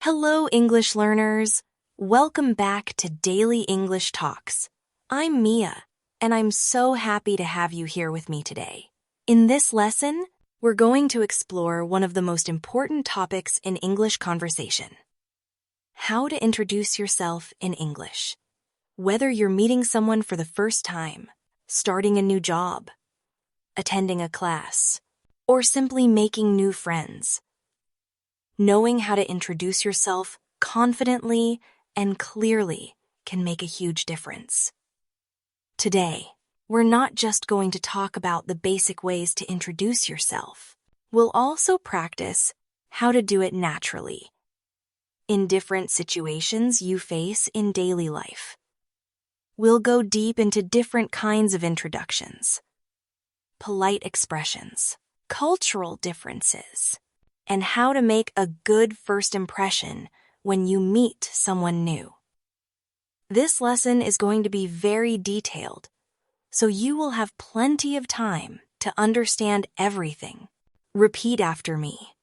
Hello, English learners. Welcome back to Daily English Talks. I'm Mia, and I'm so happy to have you here with me today. In this lesson, we're going to explore one of the most important topics in English conversation: how to introduce yourself in English. Whether you're meeting someone for the first time, starting a new job, attending a class, or simply making new friends, knowing how to introduce yourself confidently and clearly can make a huge difference. Today, we're not just going to talk about the basic ways to introduce yourself. We'll also practice how to do it naturally in different situations you face in daily life. We'll go deep into different kinds of introductions, polite expressions, cultural differences, and how to make a good first impression when you meet someone new. This lesson is going to be very detailed, so you will have plenty of time to understand everything. Repeat after me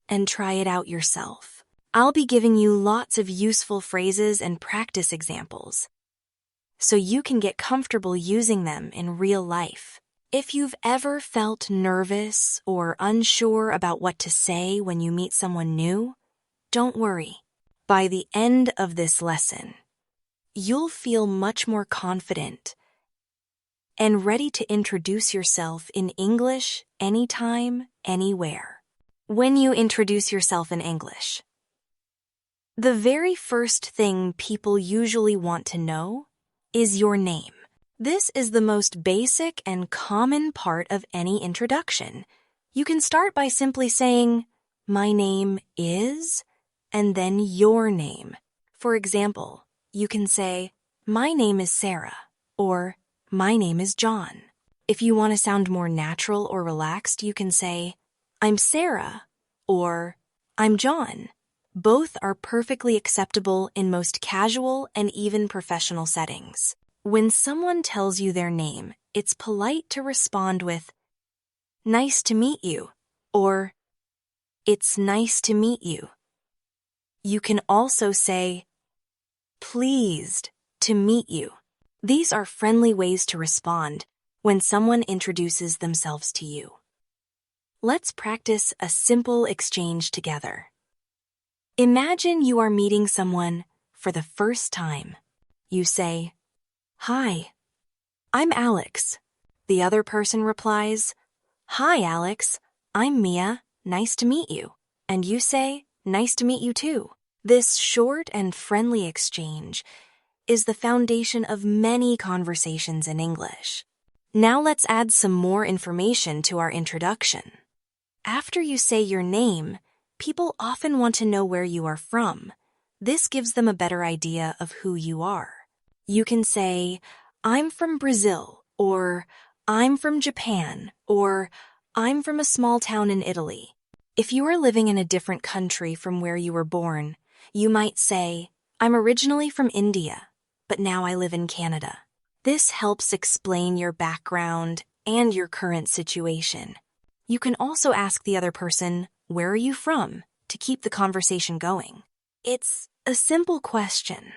and try it out yourself. I'll be giving you lots of useful phrases and practice examples, so you can get comfortable using them in real life. If you've ever felt nervous or unsure about what to say when you meet someone new, don't worry. By the end of this lesson, you'll feel much more confident and ready to introduce yourself in English anytime, anywhere. When you introduce yourself in English, the very first thing people usually want to know is your name. This is the most basic and common part of any introduction. You can start by simply saying, "My name is," and then your name. For example, you can say, "My name is Sarah," or "My name is John." If you want to sound more natural or relaxed, you can say, "I'm Sarah," or "I'm John." Both are perfectly acceptable in most casual and even professional settings. When someone tells you their name, it's polite to respond with, "Nice to meet you," or "It's nice to meet you." You can also say, "Pleased to meet you." These are friendly ways to respond when someone introduces themselves to you. Let's practice a simple exchange together. Imagine you are meeting someone for the first time. You say, "Hi, I'm Alex." The other person replies, "Hi, Alex, I'm Mia. Nice to meet you." And you say, "Nice to meet you too." This short and friendly exchange is the foundation of many conversations in English. Now let's add some more information to our introduction. After you say your name, people often want to know where you are from. This gives them a better idea of who you are. You can say, "I'm from Brazil," or "I'm from Japan," or "I'm from a small town in Italy." If you are living in a different country from where you were born, you might say, "I'm originally from India, but now I live in Canada." This helps explain your background and your current situation. You can also ask the other person, "Where are you from?" to keep the conversation going. It's a simple question,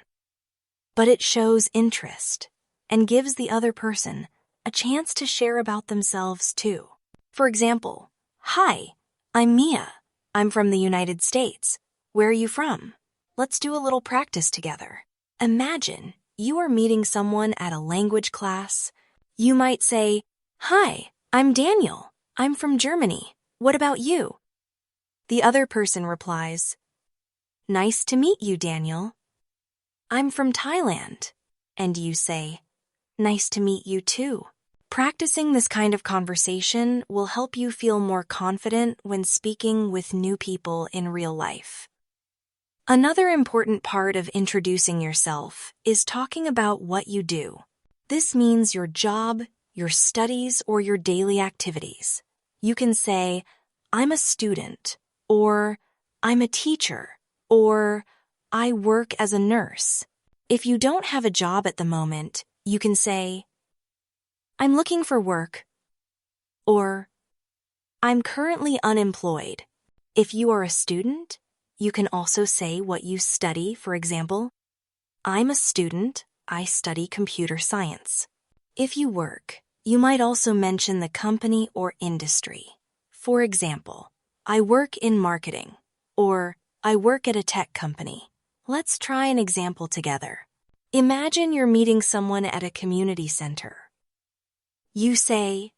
but it shows interest and gives the other person a chance to share about themselves too. For example, "Hi, I'm Mia. I'm from the United States. Where are you from?" Let's do a little practice together. Imagine you are meeting someone at a language class. You might say, "Hi, I'm Daniel. I'm from Germany. What about you?" The other person replies, "Nice to meet you, Daniel. I'm from Thailand." And you say, "Nice to meet you too." Practicing this kind of conversation will help you feel more confident when speaking with new people in real life. Another important part of introducing yourself is talking about what you do. This means your job, your studies, or your daily activities. You can say, "I'm a student," or "I'm a teacher," or "I work as a nurse." If you don't have a job at the moment, you can say, "I'm looking for work," or "I'm currently unemployed." If you are a student, You can also say what you study, for example, I'm a student, I study computer science. If you work, you might also mention the company or industry. For example, I work in marketing, or I work at a tech company. Let's try an example together. Imagine you're meeting someone at a community center. You say,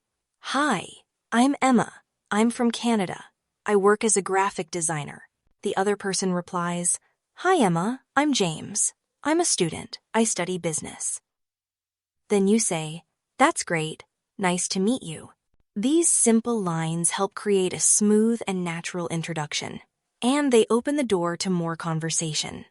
Hi, I'm Emma. I'm from Canada. I work as a graphic designer. The other person replies, Hi, Emma. I'm James. I'm a student. I study business. Then you say, That's great. Nice to meet you. These simple lines help create a smooth and natural introduction, and they open the door to more conversation.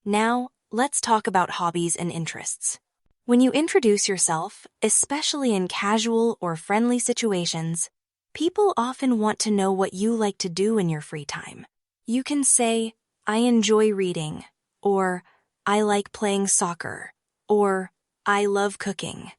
Now, let's talk about hobbies and interests. When you introduce yourself, especially in casual or friendly situations, people often want to know what you like to do in your free time. You can say, I enjoy reading, or I like playing soccer, or I love cooking.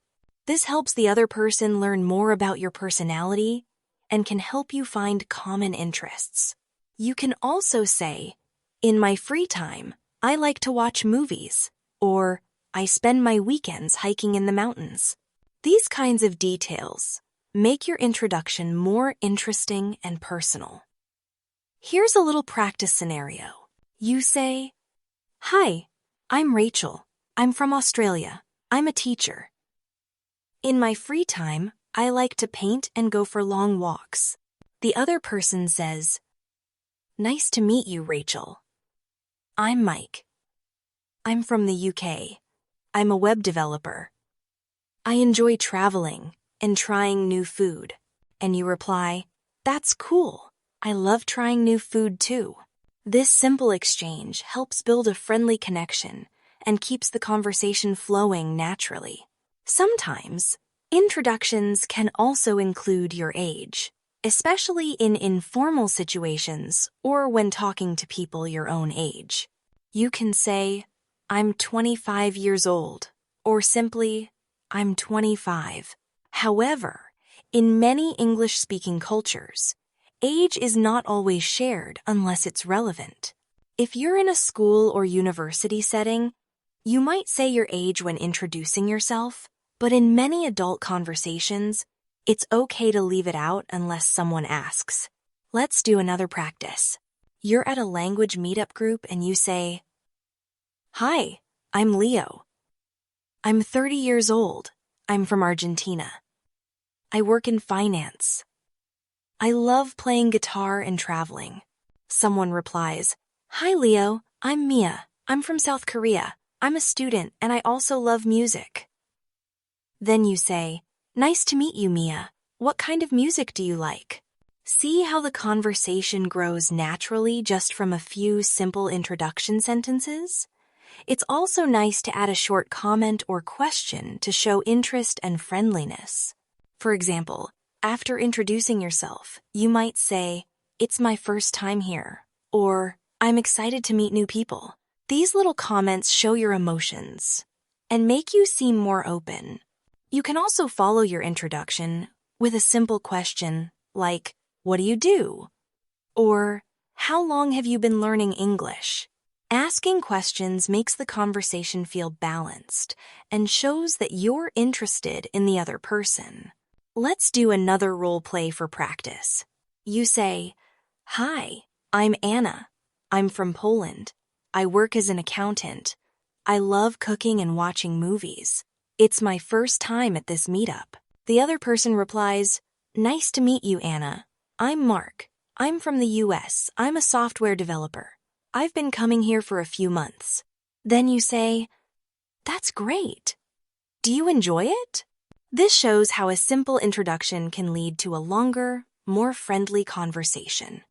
This helps the other person learn more about your personality and can help you find common interests. You can also say, in my free time, I like to watch movies, or I spend my weekends hiking in the mountains. These kinds of details make your introduction more interesting and personal. Here's a little practice scenario. You say, Hi, I'm Rachel. I'm from Australia. I'm a teacher. In my free time, I like to paint and go for long walks. The other person says, Nice to meet you, Rachel. I'm Mike. I'm from the UK. I'm a web developer. I enjoy traveling and trying new food. And you reply, That's cool. I love trying new food too. This simple exchange helps build a friendly connection and keeps the conversation flowing naturally. Sometimes, introductions can also include your age, especially in informal situations or when talking to people your own age. You can say, I'm 25 years old, or simply, I'm 25. However, in many English-speaking cultures, age is not always shared unless it's relevant. If you're in a school or university setting, you might say your age when introducing yourself, but in many adult conversations, it's okay to leave it out unless someone asks. Let's do another practice. You're at a language meetup group and you say, Hi, I'm Leo. I'm 30 years old. I'm from Argentina. I work in finance. I love playing guitar and traveling. Someone replies, Hi, Leo. I'm Mia. I'm from South Korea. I'm a student and I also love music. Then you say, Nice to meet you, Mia. What kind of music do you like? See how the conversation grows naturally just from a few simple introduction sentences? It's also nice to add a short comment or question to show interest and friendliness. For example, after introducing yourself, you might say, It's my first time here, or I'm excited to meet new people. These little comments show your emotions and make you seem more open. You can also follow your introduction with a simple question like, What do you do? Or, How long have you been learning English? Asking questions makes the conversation feel balanced and shows that you're interested in the other person. Let's do another role play for practice. You say, Hi, I'm Anna. I'm from Poland. I work as an accountant. I love cooking and watching movies. It's my first time at this meetup. The other person replies, Nice to meet you, Anna. I'm Mark. I'm from the US. I'm a software developer. I've been coming here for a few months. Then you say, That's great. Do you enjoy it? This shows how a simple introduction can lead to a longer, more friendly conversation.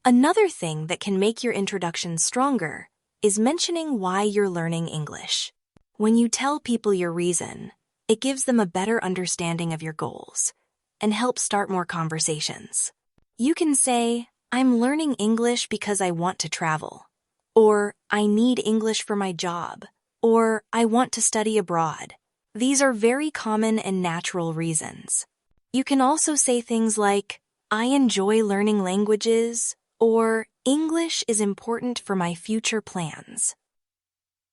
Another thing that can make your introduction stronger is mentioning why you're learning English. When you tell people your reason, it gives them a better understanding of your goals and helps start more conversations. You can say, I'm learning English because I want to travel, or I need English for my job, or I want to study abroad. These are very common and natural reasons. You can also say things like, I enjoy learning languages, or English is important for my future plans.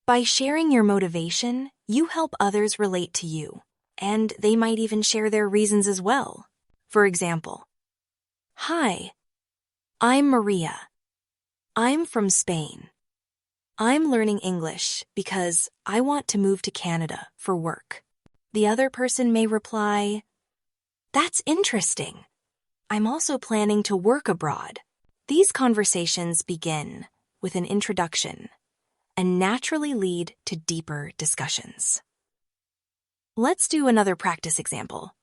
By sharing your motivation, you help others relate to you, and they might even share their reasons as well. For example, "Hi, I'm Maria. I'm from Spain. I'm learning English because I want to move to Canada for work." The other person may reply, "That's interesting. I'm also planning to work abroad." These conversations begin with an introduction and naturally lead to deeper discussions. Let's do another practice example.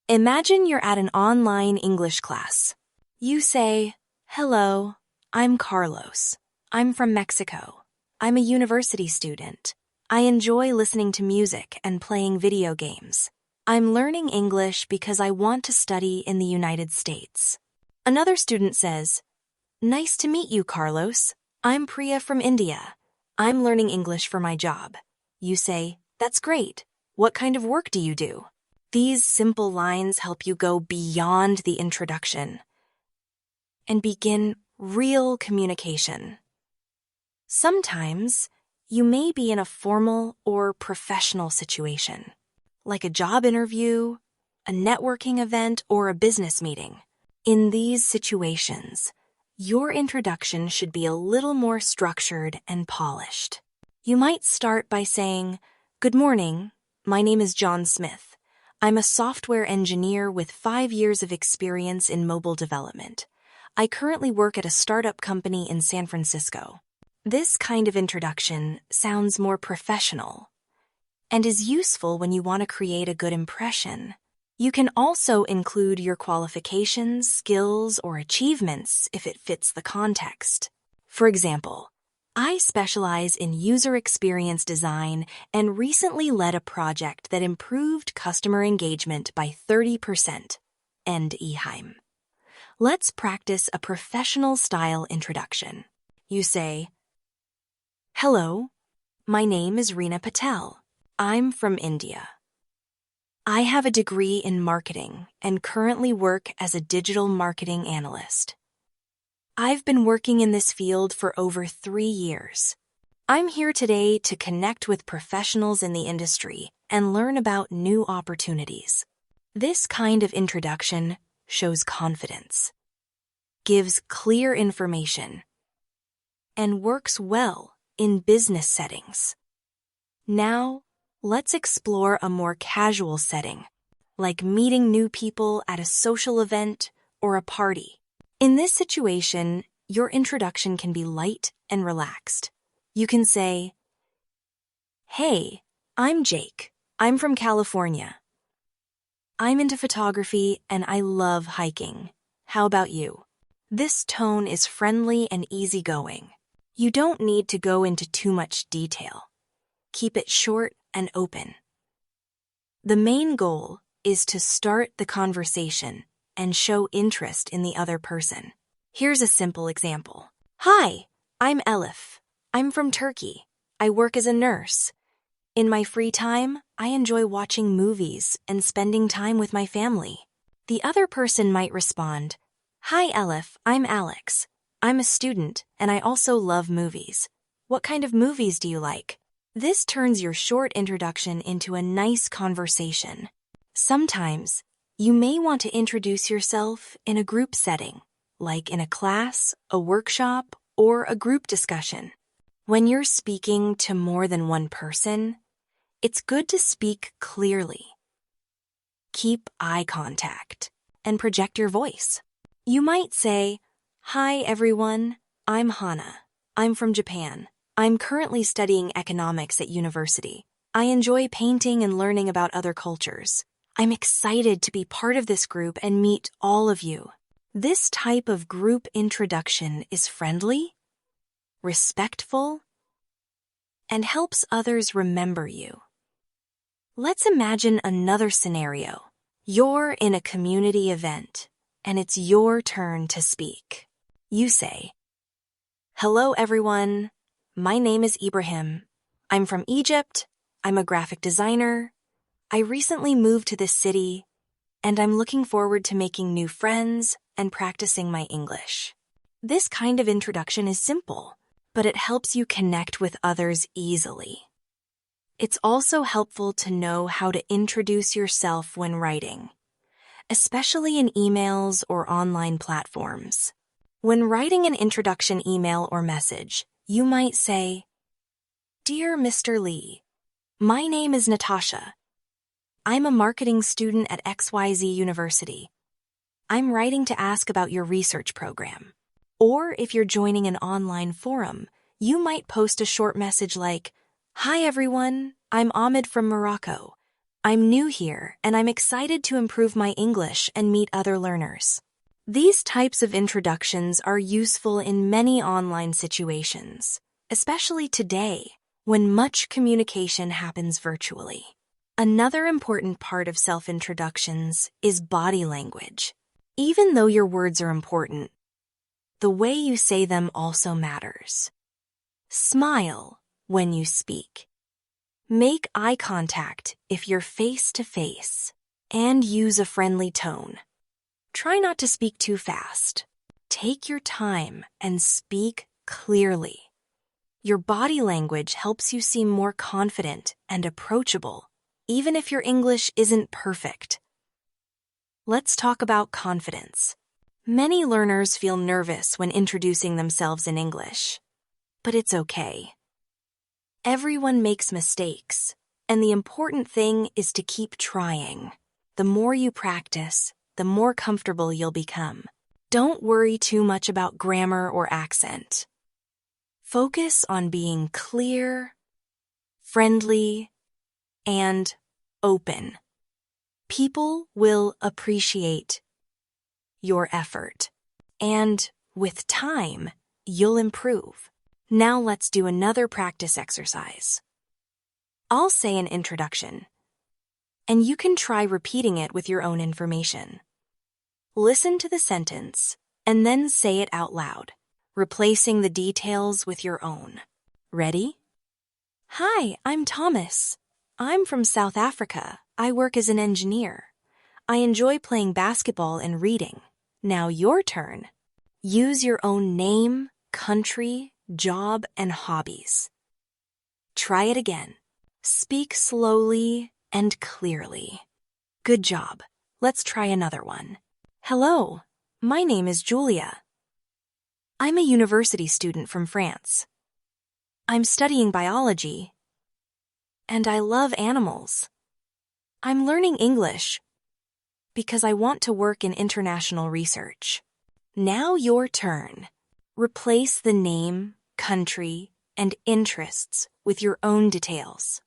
Imagine you're at an online English class. You say, "Hello, I'm Carlos. I'm from Mexico. I'm a university student. I enjoy listening to music and playing video games. I'm learning English because I want to study in the United States." Another student says, "Nice to meet you, Carlos. I'm Priya from India. I'm learning English for my job." You say, "That's great. What kind of work do you do?" These simple lines help you go beyond the introduction and begin real communication. Sometimes, you may be in a formal or professional situation, like a job interview, a networking event, or a business meeting. In these situations, your introduction should be a little more structured and polished. You might start by saying, "Good morning, my name is John Smith. I'm a software engineer with 5 years of experience in mobile development. I currently work at a startup company in San Francisco." This kind of introduction sounds more professional and is useful when you want to create a good impression. You can also include your qualifications, skills, or achievements if it fits the context. For example, "I specialize in user experience design and recently led a project that improved customer engagement by 30%. End Eheim." Let's practice a professional-style introduction. You say, "Hello, my name is Reena Patel. I'm from India. I have a degree in marketing and currently work as a digital marketing analyst. I've been working in this field for over 3 years. I'm here today to connect with professionals in the industry and learn about new opportunities." This kind of introduction shows confidence, gives clear information, and works well in business settings. Now, let's explore a more casual setting, like meeting new people at a social event or a party. In this situation, your introduction can be light and relaxed. You can say, "Hey, I'm Jake. I'm from California. I'm into photography and I love hiking. How about you?" This tone is friendly and easygoing. You don't need to go into too much detail. Keep it short and open. The main goal is to start the conversation and show interest in the other person. Here's a simple example. "Hi, I'm Elif. I'm from Turkey. I work as a nurse. In my free time, I enjoy watching movies and spending time with my family." The other person might respond, "Hi, Elif, I'm Alex. I'm a student and I also love movies. What kind of movies do you like?" This turns your short introduction into a nice conversation. Sometimes, you may want to introduce yourself in a group setting, like in a class, a workshop, or a group discussion. When you're speaking to more than one person, it's good to speak clearly. Keep eye contact and project your voice. You might say, "Hi everyone, I'm Hana. I'm from Japan. I'm currently studying economics at university. I enjoy painting and learning about other cultures. I'm excited to be part of this group and meet all of you." This type of group introduction is friendly, respectful, and helps others remember you. Let's imagine another scenario. You're in a community event, and it's your turn to speak. You say, "Hello everyone. My name is Ibrahim. I'm from Egypt. I'm a graphic designer. I recently moved to this city, and I'm looking forward to making new friends and practicing my English." This kind of introduction is simple, but it helps you connect with others easily. It's also helpful to know how to introduce yourself when writing, especially in emails or online platforms. When writing an introduction email or message, you might say, "Dear Mr. Lee, my name is Natasha. I'm a marketing student at XYZ University. I'm writing to ask about your research program." Or if you're joining an online forum, you might post a short message like, "Hi everyone, I'm Ahmed from Morocco. I'm new here and I'm excited to improve my English and meet other learners." These types of introductions are useful in many online situations, especially today, when much communication happens virtually. Another important part of self-introductions is body language. Even though your words are important, the way you say them also matters. Smile when you speak. Make eye contact if you're face-to-face, and use a friendly tone. Try not to speak too fast. Take your time and speak clearly. Your body language helps you seem more confident and approachable, even if your English isn't perfect. Let's talk about confidence. Many learners feel nervous when introducing themselves in English, but it's okay. Everyone makes mistakes, and the important thing is to keep trying. The more you practice, the more comfortable you'll become. Don't worry too much about grammar or accent. Focus on being clear, friendly, and open. People will appreciate your effort, and with time, you'll improve. Now let's do another practice exercise. I'll say an introduction, and you can try repeating it with your own information. Listen to the sentence, and then say it out loud, replacing the details with your own. Ready? "Hi, I'm Thomas. I'm from South Africa. I work as an engineer. I enjoy playing basketball and reading. Now your turn. Use your own name, country, job, and hobbies." Try it again. Speak slowly and clearly. Good job. Let's try another one. "Hello, my name is Julia. I'm a university student from France. I'm studying biology, and I love animals. I'm learning English because I want to work in international research." Now your turn. Replace the name, country, and interests with your own details.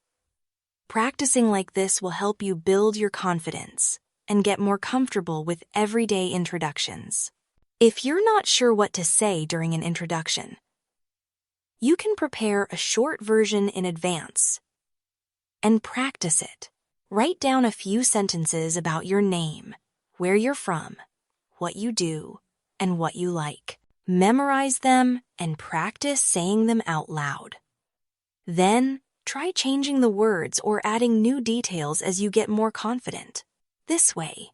Practicing like this will help you build your confidence and get more comfortable with everyday introductions. If you're not sure what to say during an introduction, you can prepare a short version in advance and practice it. Write down a few sentences about your name, where you're from, what you do, and what you like. Memorize them and practice saying them out loud. Then, try changing the words or adding new details as you get more confident. This way,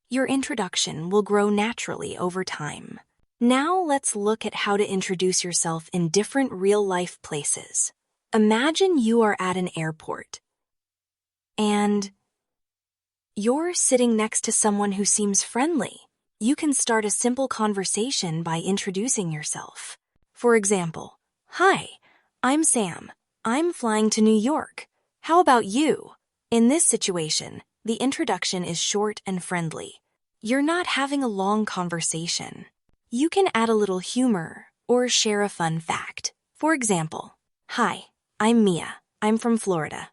your introduction will grow naturally over time. Now let's look at how to introduce yourself in different real-life places. Imagine you are at an airport, and you're sitting next to someone who seems friendly. You can start a simple conversation by introducing yourself. For example, "Hi, I'm Sam. I'm flying to New York. How about you?" In this situation, the introduction is short and friendly. You're not having a long conversation. You can add a little humor or share a fun fact. For example, "Hi, I'm Mia. I'm from Florida,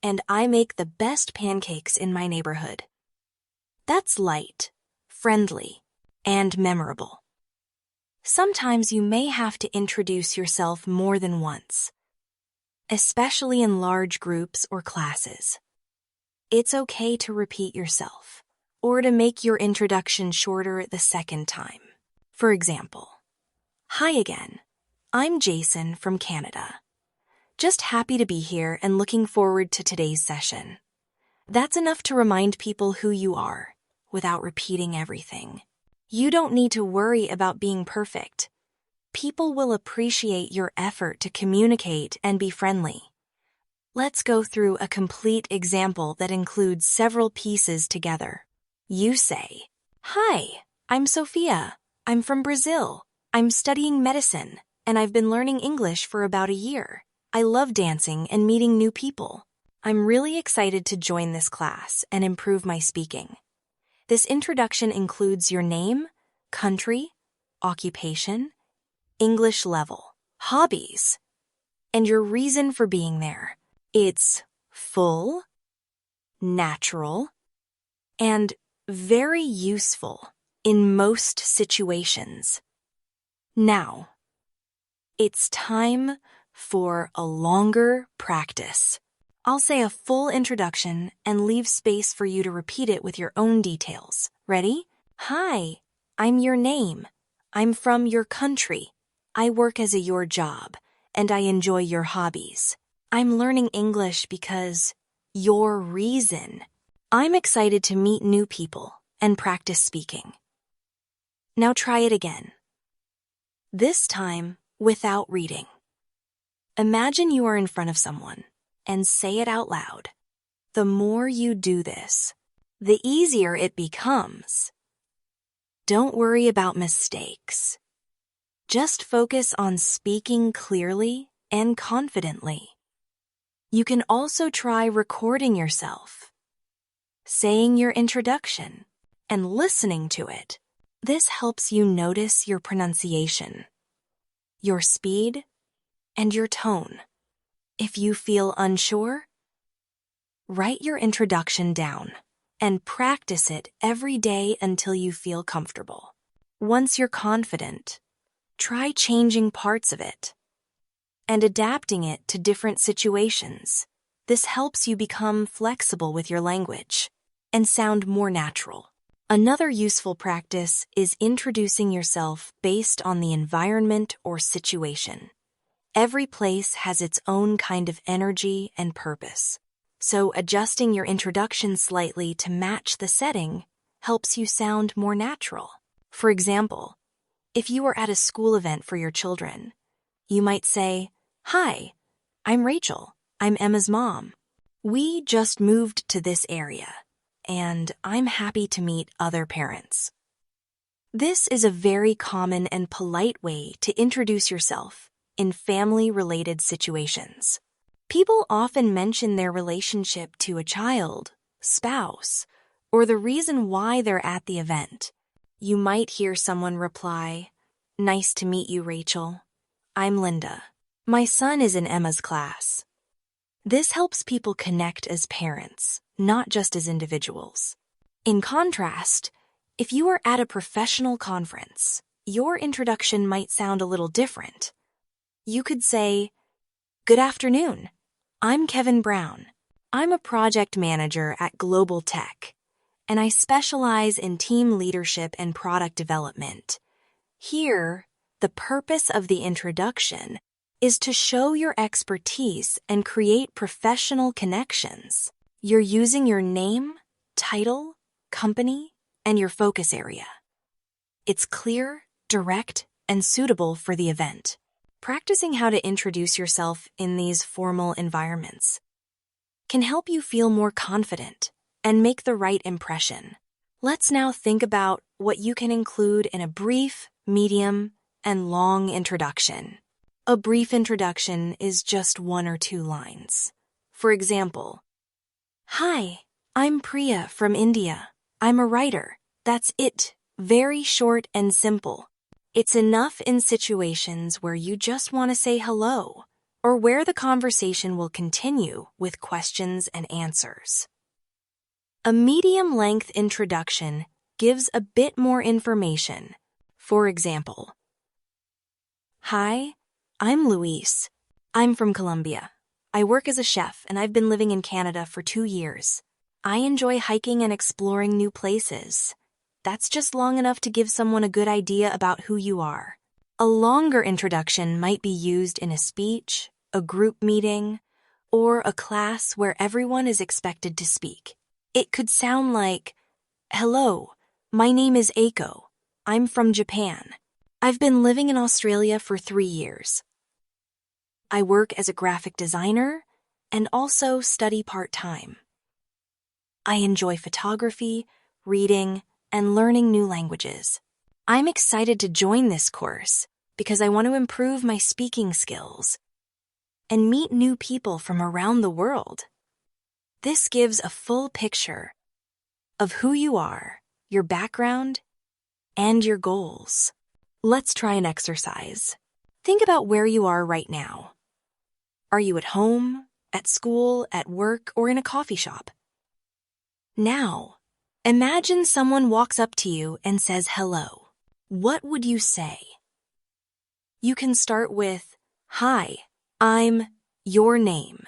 and I make the best pancakes in my neighborhood." That's light, friendly, and memorable. Sometimes you may have to introduce yourself more than once, especially in large groups or classes. It's okay to repeat yourself, or to make your introduction shorter the second time. For example, "Hi again. I'm Jason from Canada. Just happy to be here and looking forward to today's session." That's enough to remind people who you are without repeating everything. You don't need to worry about being perfect. People will appreciate your effort to communicate and be friendly. Let's go through a complete example that includes several pieces together. You say, "Hi, I'm Sophia. I'm from Brazil. I'm studying medicine, and I've been learning English for about a year. I love dancing and meeting new people. I'm really excited to join this class and improve my speaking." This introduction includes your name, country, occupation, English level, hobbies, and your reason for being there. It's full, natural, and very useful in most situations. Now, it's time for a longer practice. I'll say a full introduction and leave space for you to repeat it with your own details. Ready? Hi, I'm your name. I'm from your country. I work as your job, and I enjoy your hobbies. I'm learning English because your reason. I'm excited to meet new people and practice speaking. Now try it again. This time without reading. Imagine you are in front of someone and say it out loud. The more you do this, the easier it becomes. Don't worry about mistakes. Just focus on speaking clearly and confidently. You can also try recording yourself, saying your introduction, and listening to it. This helps you notice your pronunciation, your speed, and your tone. If you feel unsure, write your introduction down and practice it every day until you feel comfortable. Once you're confident, try changing parts of it and adapting it to different situations. This helps you become flexible with your language and sound more natural. Another useful practice is introducing yourself based on the environment or situation. Every place has its own kind of energy and purpose, so adjusting your introduction slightly to match the setting helps you sound more natural. For example, if you are at a school event for your children, you might say, "Hi, I'm Rachel. I'm Emma's mom. We just moved to this area, and I'm happy to meet other parents." This is a very common and polite way to introduce yourself in family-related situations. People often mention their relationship to a child, spouse, or the reason why they're at the event. You might hear someone reply, "Nice to meet you, Rachel. I'm Linda. My son is in Emma's class." This helps people connect as parents, not just as individuals. In contrast, if you are at a professional conference, your introduction might sound a little different. You could say, "Good afternoon. I'm Kevin Brown. I'm a project manager at Global Tech, and I specialize in team leadership and product development. Here, the purpose of the introduction is to show your expertise and create professional connections. You're using your name, title, company, and your focus area. It's clear, direct, and suitable for the event." Practicing how to introduce yourself in these formal environments can help you feel more confident and make the right impression. Let's now think about what you can include in a brief, medium, and long introduction. A brief introduction is just 1 or 2 lines. For example, "Hi, I'm Priya from India. I'm a writer." That's it. Very short and simple. It's enough in situations where you just want to say hello or where the conversation will continue with questions and answers. A medium-length introduction gives a bit more information. For example, "Hi, I'm Luis. I'm from Colombia. I work as a chef and I've been living in Canada for 2 years. I enjoy hiking and exploring new places." That's just long enough to give someone a good idea about who you are. A longer introduction might be used in a speech, a group meeting, or a class where everyone is expected to speak. It could sound like, "Hello, my name is Aiko. I'm from Japan. I've been living in Australia for 3 years. I work as a graphic designer and also study part-time. I enjoy photography, reading, and learning new languages. I'm excited to join this course because I want to improve my speaking skills and meet new people from around the world. This gives a full picture of who you are, your background, and your goals. Let's try an exercise. Think about where you are right now. Are you at home, at school, at work, or in a coffee shop? Now, imagine someone walks up to you and says hello. What would you say? You can start with, "Hi, I'm your name."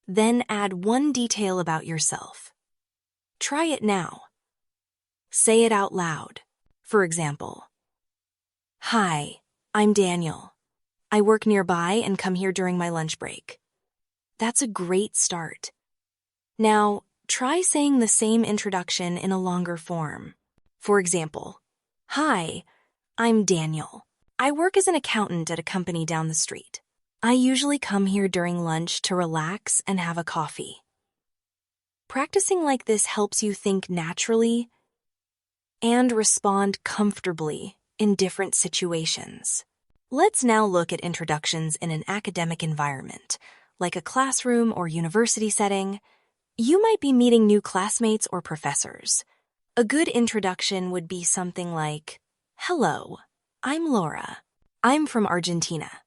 Then add one detail about yourself. Try it now. Say it out loud. For example, "Hi, I'm Daniel. I work nearby and come here during my lunch break." That's a great start. Now, try saying the same introduction in a longer form. For example, "Hi, I'm Daniel. I work as an accountant at a company down the street. I usually come here during lunch to relax and have a coffee." Practicing like this helps you think naturally and respond comfortably in different situations. Let's now look at introductions in an academic environment, like a classroom or university setting. You might be meeting new classmates or professors. A good introduction would be something like, "Hello, I'm Laura. I'm from Argentina.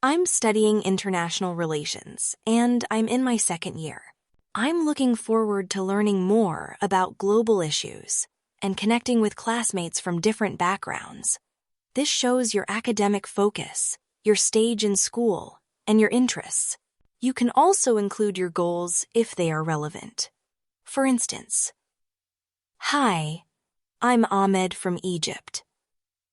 I'm studying international relations, and I'm in my second year. I'm looking forward to learning more about global issues and connecting with classmates from different backgrounds." This shows your academic focus, your stage in school, and your interests. You can also include your goals if they are relevant. For instance, "Hi, I'm Ahmed from Egypt.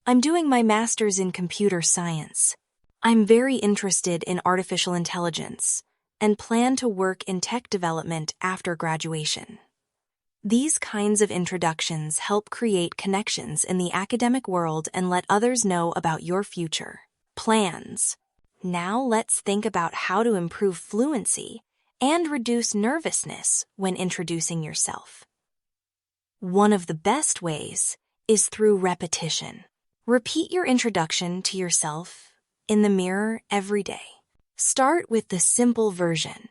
I'm doing my master's in computer science. I'm very interested in artificial intelligence and plan to work in tech development after graduation." These kinds of introductions help create connections in the academic world and let others know about your future plans. Now let's think about how to improve fluency and reduce nervousness when introducing yourself. One of the best ways is through repetition. Repeat your introduction to yourself in the mirror every day. Start with the simple version.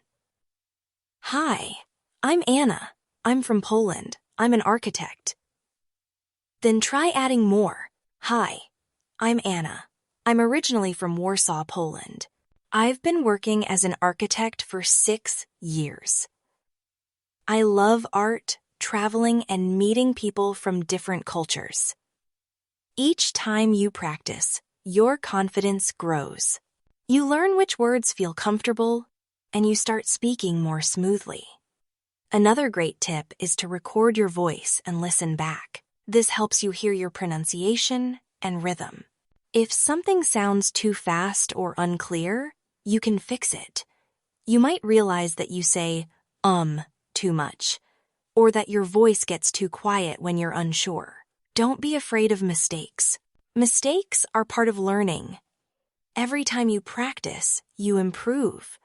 "Hi, I'm Anna. I'm from Poland. I'm an architect." Then try adding more. "Hi, I'm Anna. I'm originally from Warsaw, Poland. I've been working as an architect for 6 years. I love art, traveling, and meeting people from different cultures." Each time you practice, your confidence grows. You learn which words feel comfortable, and you start speaking more smoothly. Another great tip is to record your voice and listen back. This helps you hear your pronunciation and rhythm. If something sounds too fast or unclear, you can fix it. You might realize that you say, too much, or that your voice gets too quiet when you're unsure. Don't be afraid of mistakes. Mistakes are part of learning. Every time you practice, you improve.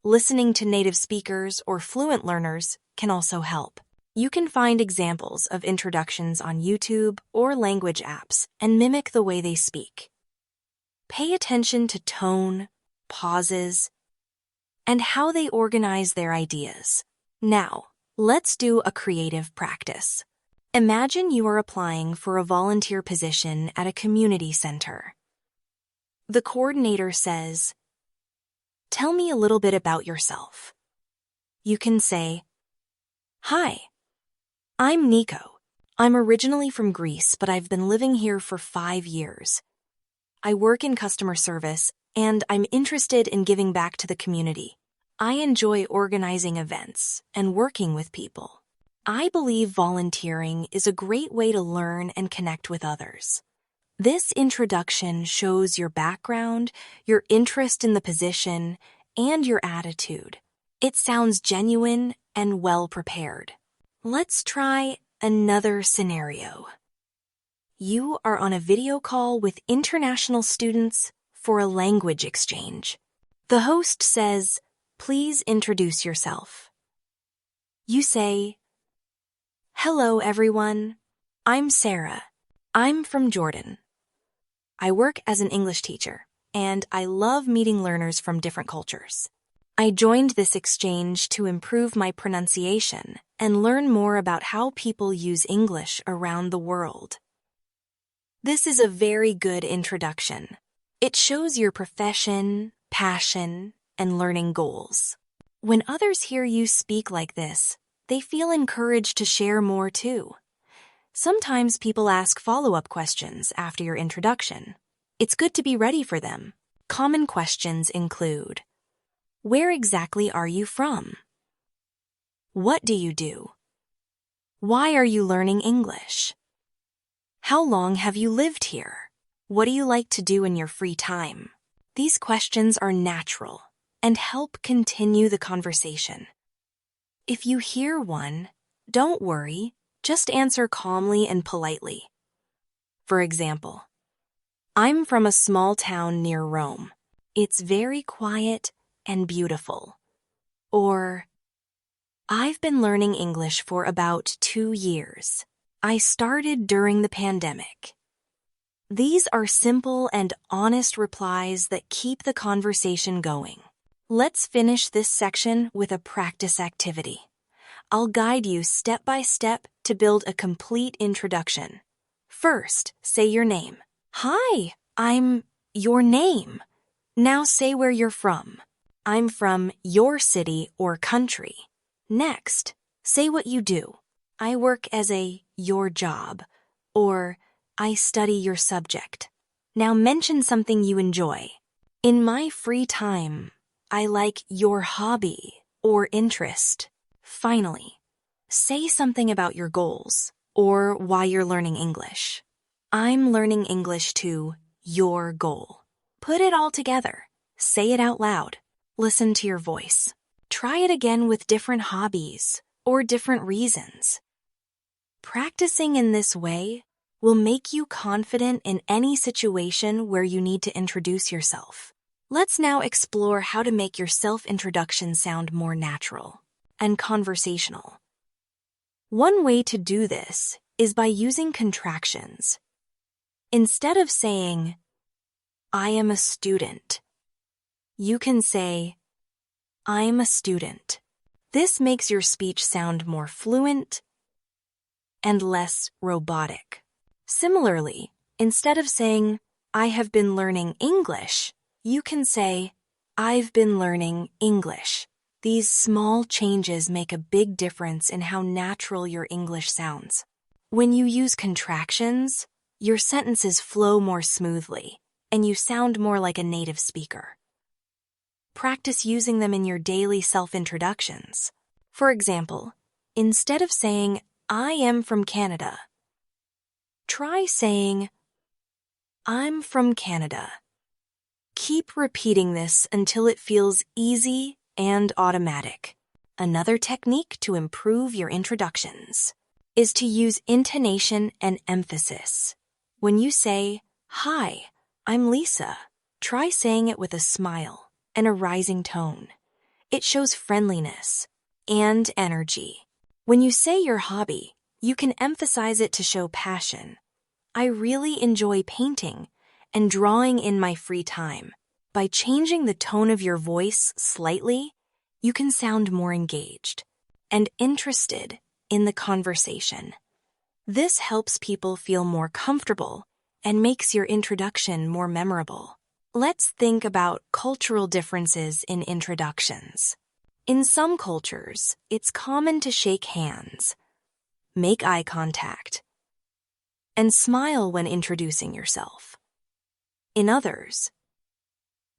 Listening to native speakers or fluent learners can also help. You can find examples of introductions on YouTube or language apps and mimic the way they speak. Pay attention to tone, pauses, and how they organize their ideas. Now, let's do a creative practice. Imagine you are applying for a volunteer position at a community center. The coordinator says, "Tell me a little bit about yourself." You can say, "Hi, I'm Nico. I'm originally from Greece, but I've been living here for 5 years. I work in customer service, and I'm interested in giving back to the community. I enjoy organizing events and working with people. I believe volunteering is a great way to learn and connect with others." This introduction shows your background, your interest in the position, and your attitude. It sounds genuine and well prepared. Let's try another scenario. You are on a video call with international students for a language exchange. The host says, "Please introduce yourself." You say, "Hello, everyone. I'm Sarah. I'm from Jordan. I work as an English teacher, and I love meeting learners from different cultures. I joined this exchange to improve my pronunciation and learn more about how people use English around the world." This is a very good introduction. It shows your profession, passion, and learning goals. When others hear you speak like this, they feel encouraged to share more too. Sometimes people ask follow-up questions after your introduction. It's good to be ready for them. Common questions include: where exactly are you from? What do you do? Why are you learning English? How long have you lived here? What do you like to do in your free time? These questions are natural and help continue the conversation. If you hear one, don't worry, just answer calmly and politely. For example, "I'm from a small town near Rome. It's very quiet and beautiful." Or, "I've been learning English for about 2 years. I started during the pandemic." These are simple and honest replies that keep the conversation going. Let's finish this section with a practice activity. I'll guide you step by step to build a complete introduction. First, say your name. "Hi, I'm..." Your name. Now say where you're from. "I'm from your city or country." Next, say what you do. "I work as your job," or "I study your subject." Now mention something you enjoy. "In my free time, I like your hobby or interest." Finally, say something about your goals or why you're learning English. "I'm learning English to your goal." Put it all together. Say it out loud. Listen to your voice. Try it again with different hobbies or different reasons. Practicing in this way will make you confident in any situation where you need to introduce yourself. Let's now explore how to make your self-introduction sound more natural and conversational. One way to do this is by using contractions. Instead of saying, "I am a student," you can say, "I'm a student." This makes your speech sound more fluent and less robotic. Similarly, instead of saying, "I have been learning English," you can say, "I've been learning English." These small changes make a big difference in how natural your English sounds. When you use contractions, your sentences flow more smoothly, and you sound more like a native speaker. Practice using them in your daily self-introductions. For example, instead of saying, "I am from Canada," try saying, "I'm from Canada." Keep repeating this until it feels easy and automatic. Another technique to improve your introductions is to use intonation and emphasis. When you say, "Hi, I'm Lisa," try saying it with a smile and a rising tone. It shows friendliness and energy. When you say your hobby, you can emphasize it to show passion. "I really enjoy painting and drawing in my free time." By changing the tone of your voice slightly, you can sound more engaged and interested in the conversation. This helps people feel more comfortable and makes your introduction more memorable. Let's think about cultural differences in introductions. In some cultures, it's common to shake hands, make eye contact, and smile when introducing yourself. In others,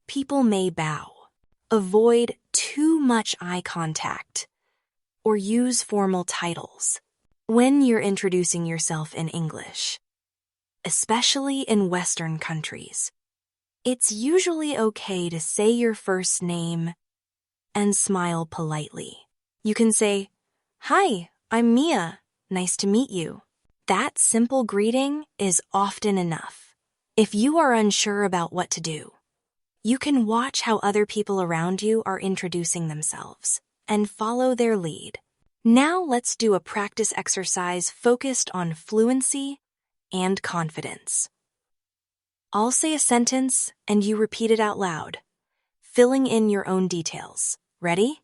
people may bow, avoid too much eye contact, or use formal titles when you're introducing yourself in English. Especially in Western countries, it's usually okay to say your first name and smile politely. You can say, "Hi, I'm Mia. Nice to meet you." That simple greeting is often enough. If you are unsure about what to do, you can watch how other people around you are introducing themselves and follow their lead. Now let's do a practice exercise focused on fluency and confidence. I'll say a sentence and you repeat it out loud, filling in your own details. Ready?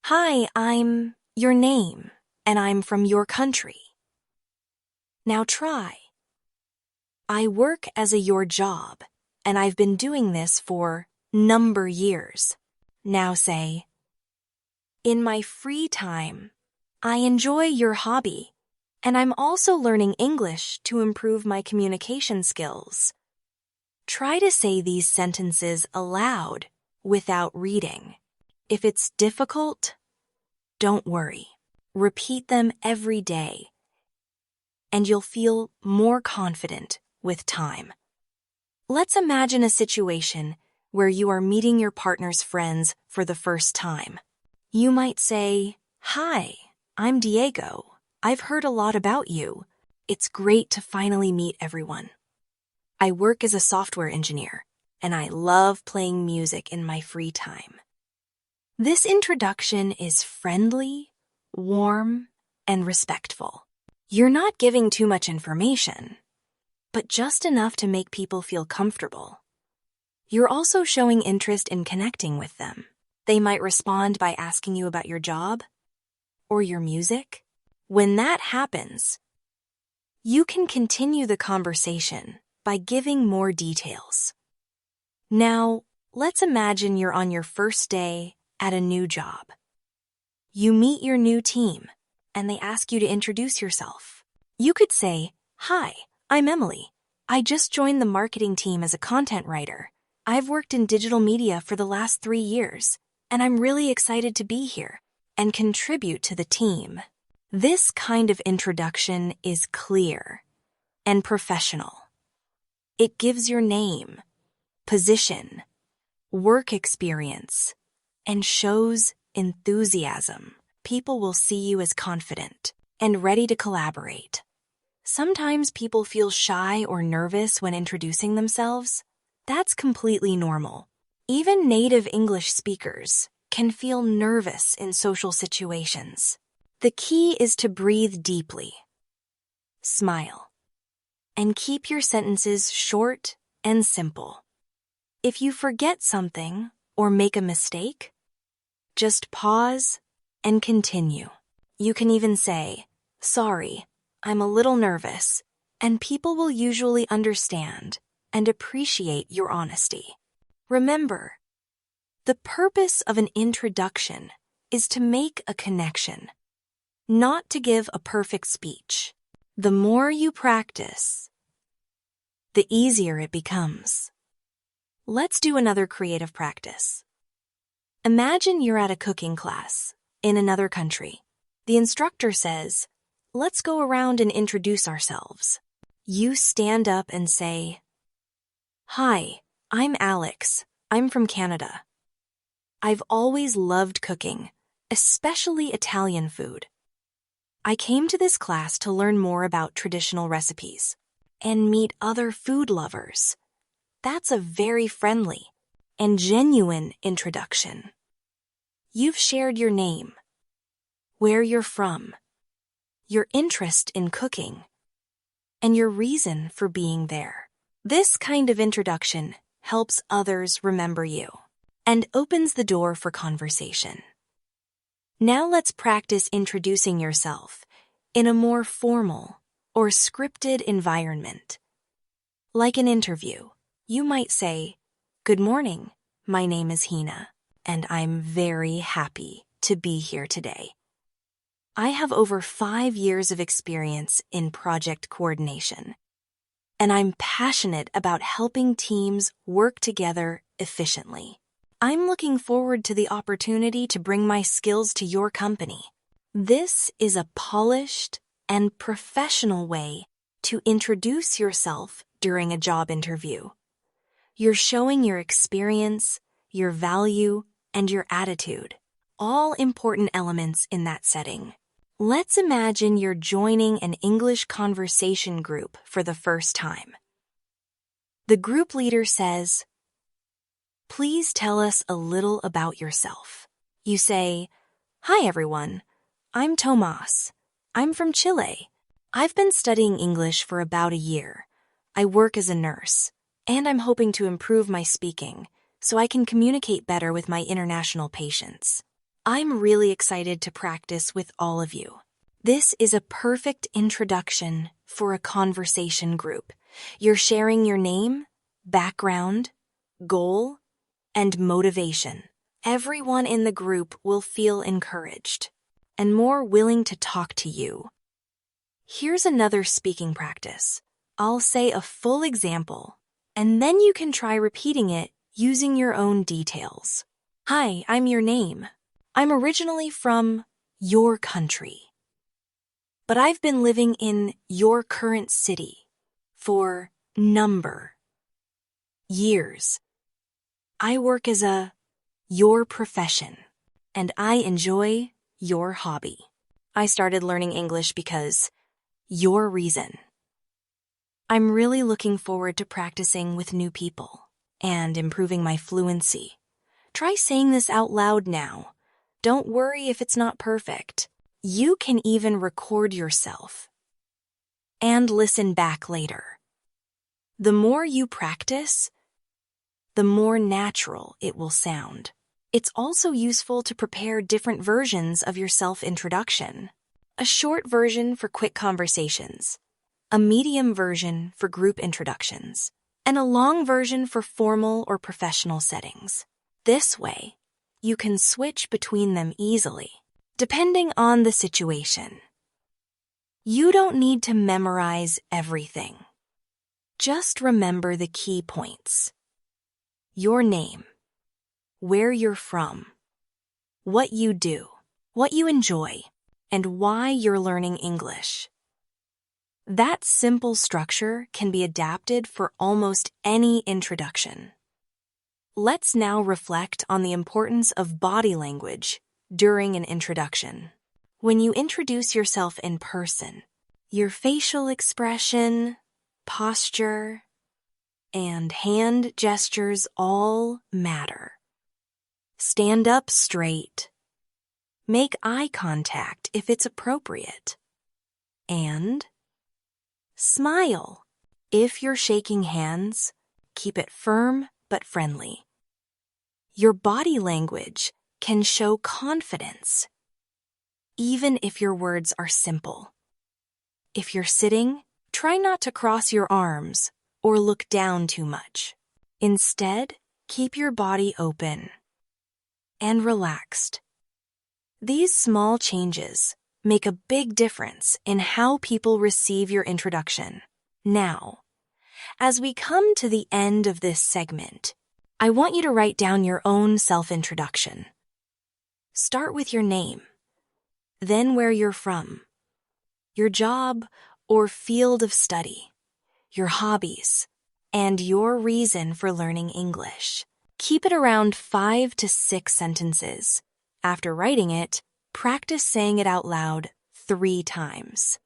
Hi, I'm your name, and I'm from your country. Now try. I work as your job, and I've been doing this for number years. Now say, in my free time, I enjoy your hobby, and I'm also learning English to improve my communication skills. Try to say these sentences aloud without reading. If it's difficult, don't worry. Repeat them every day, and you'll feel more confident with time. Let's imagine a situation where you are meeting your partner's friends for the first time. You might say, "Hi, I'm Diego. I've heard a lot about you. It's great to finally meet everyone. I work as a software engineer, and I love playing music in my free time." This introduction is friendly, warm, and respectful. You're not giving too much information, but just enough to make people feel comfortable. You're also showing interest in connecting with them. They might respond by asking you about your job or your music. When that happens, you can continue the conversation by giving more details. Now, let's imagine you're on your first day at a new job. You meet your new team, and they ask you to introduce yourself. You could say, "Hi, I'm Emily. I just joined the marketing team as a content writer. I've worked in digital media for the last 3 years, and I'm really excited to be here and contribute to the team." This kind of introduction is clear and professional. It gives your name, position, work experience, and shows enthusiasm. People will see you as confident and ready to collaborate. Sometimes people feel shy or nervous when introducing themselves. That's completely normal. Even native English speakers can feel nervous in social situations. The key is to breathe deeply, smile, and keep your sentences short and simple. If you forget something or make a mistake, just pause and continue. You can even say, "Sorry, I'm a little nervous," and people will usually understand and appreciate your honesty. Remember, the purpose of an introduction is to make a connection, not to give a perfect speech. The more you practice, the easier it becomes. Let's do another creative practice. Imagine you're at a cooking class in another country. The instructor says, "Let's go around and introduce ourselves." You stand up and say, "Hi, I'm Alex. I'm from Canada. I've always loved cooking, especially Italian food. I came to this class to learn more about traditional recipes and meet other food lovers." That's a very friendly and genuine introduction. You've shared your name, where you're from, your interest in cooking, and your reason for being there. This kind of introduction helps others remember you and opens the door for conversation. Now let's practice introducing yourself in a more formal or scripted environment. Like an interview, you might say, "Good morning, my name is Hina, and I'm very happy to be here today. I have over 5 years of experience in project coordination, and I'm passionate about helping teams work together efficiently. I'm looking forward to the opportunity to bring my skills to your company." This is a polished and professional way to introduce yourself during a job interview. You're showing your experience, your value, and your attitude, all important elements in that setting. Let's imagine you're joining an English conversation group for the first time. The group leader says, "Please tell us a little about yourself." You say, "Hi everyone, I'm Tomas. I'm from Chile. I've been studying English for about a year. I work as a nurse, and I'm hoping to improve my speaking so I can communicate better with my international patients. I'm really excited to practice with all of you." This is a perfect introduction for a conversation group. You're sharing your name, background, goal, and motivation. Everyone in the group will feel encouraged and more willing to talk to you. Here's another speaking practice. I'll say a full example, and then you can try repeating it using your own details. "Hi, I'm your name. I'm originally from your country, but I've been living in your current city for number years. I work as your profession, and I enjoy your hobby. I started learning English because your reason. I'm really looking forward to practicing with new people and improving my fluency." Try saying this out loud now. Don't worry if it's not perfect. You can even record yourself and listen back later. The more you practice, the more natural it will sound. It's also useful to prepare different versions of your self-introduction. A short version for quick conversations, a medium version for group introductions, and a long version for formal or professional settings. This way, you can switch between them easily, depending on the situation. You don't need to memorize everything. Just remember the key points: your name, where you're from, what you do, what you enjoy, and why you're learning English. That simple structure can be adapted for almost any introduction. Let's now reflect on the importance of body language during an introduction. When you introduce yourself in person, your facial expression, posture, and hand gestures all matter. Stand up straight. Make eye contact if it's appropriate. And smile. If you're shaking hands, keep it firm but friendly. Your body language can show confidence, even if your words are simple. If you're sitting, try not to cross your arms or look down too much. Instead, keep your body open and relaxed. These small changes make a big difference in how people receive your introduction. Now, as we come to the end of this segment, I want you to write down your own self-introduction. Start with your name, then where you're from, your job or field of study, your hobbies, and your reason for learning English. Keep it around 5 to 6 sentences. After writing it, practice saying it out loud 3 times.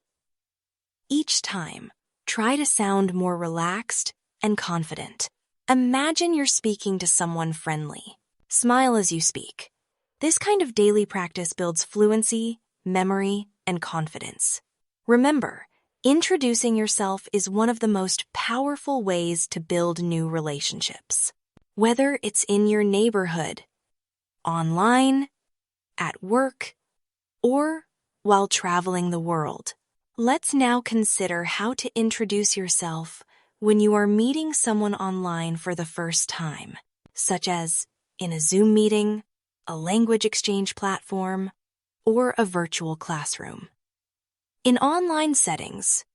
Each time, try to sound more relaxed and confident. Imagine you're speaking to someone friendly. Smile as you speak. This kind of daily practice builds fluency, memory, and confidence. Remember, introducing yourself is one of the most powerful ways to build new relationships. Whether it's in your neighborhood, online, at work, or while traveling the world. Let's now consider how to introduce yourself when you are meeting someone online for the first time, such as in a Zoom meeting, a language exchange platform, or a virtual classroom. In online settings,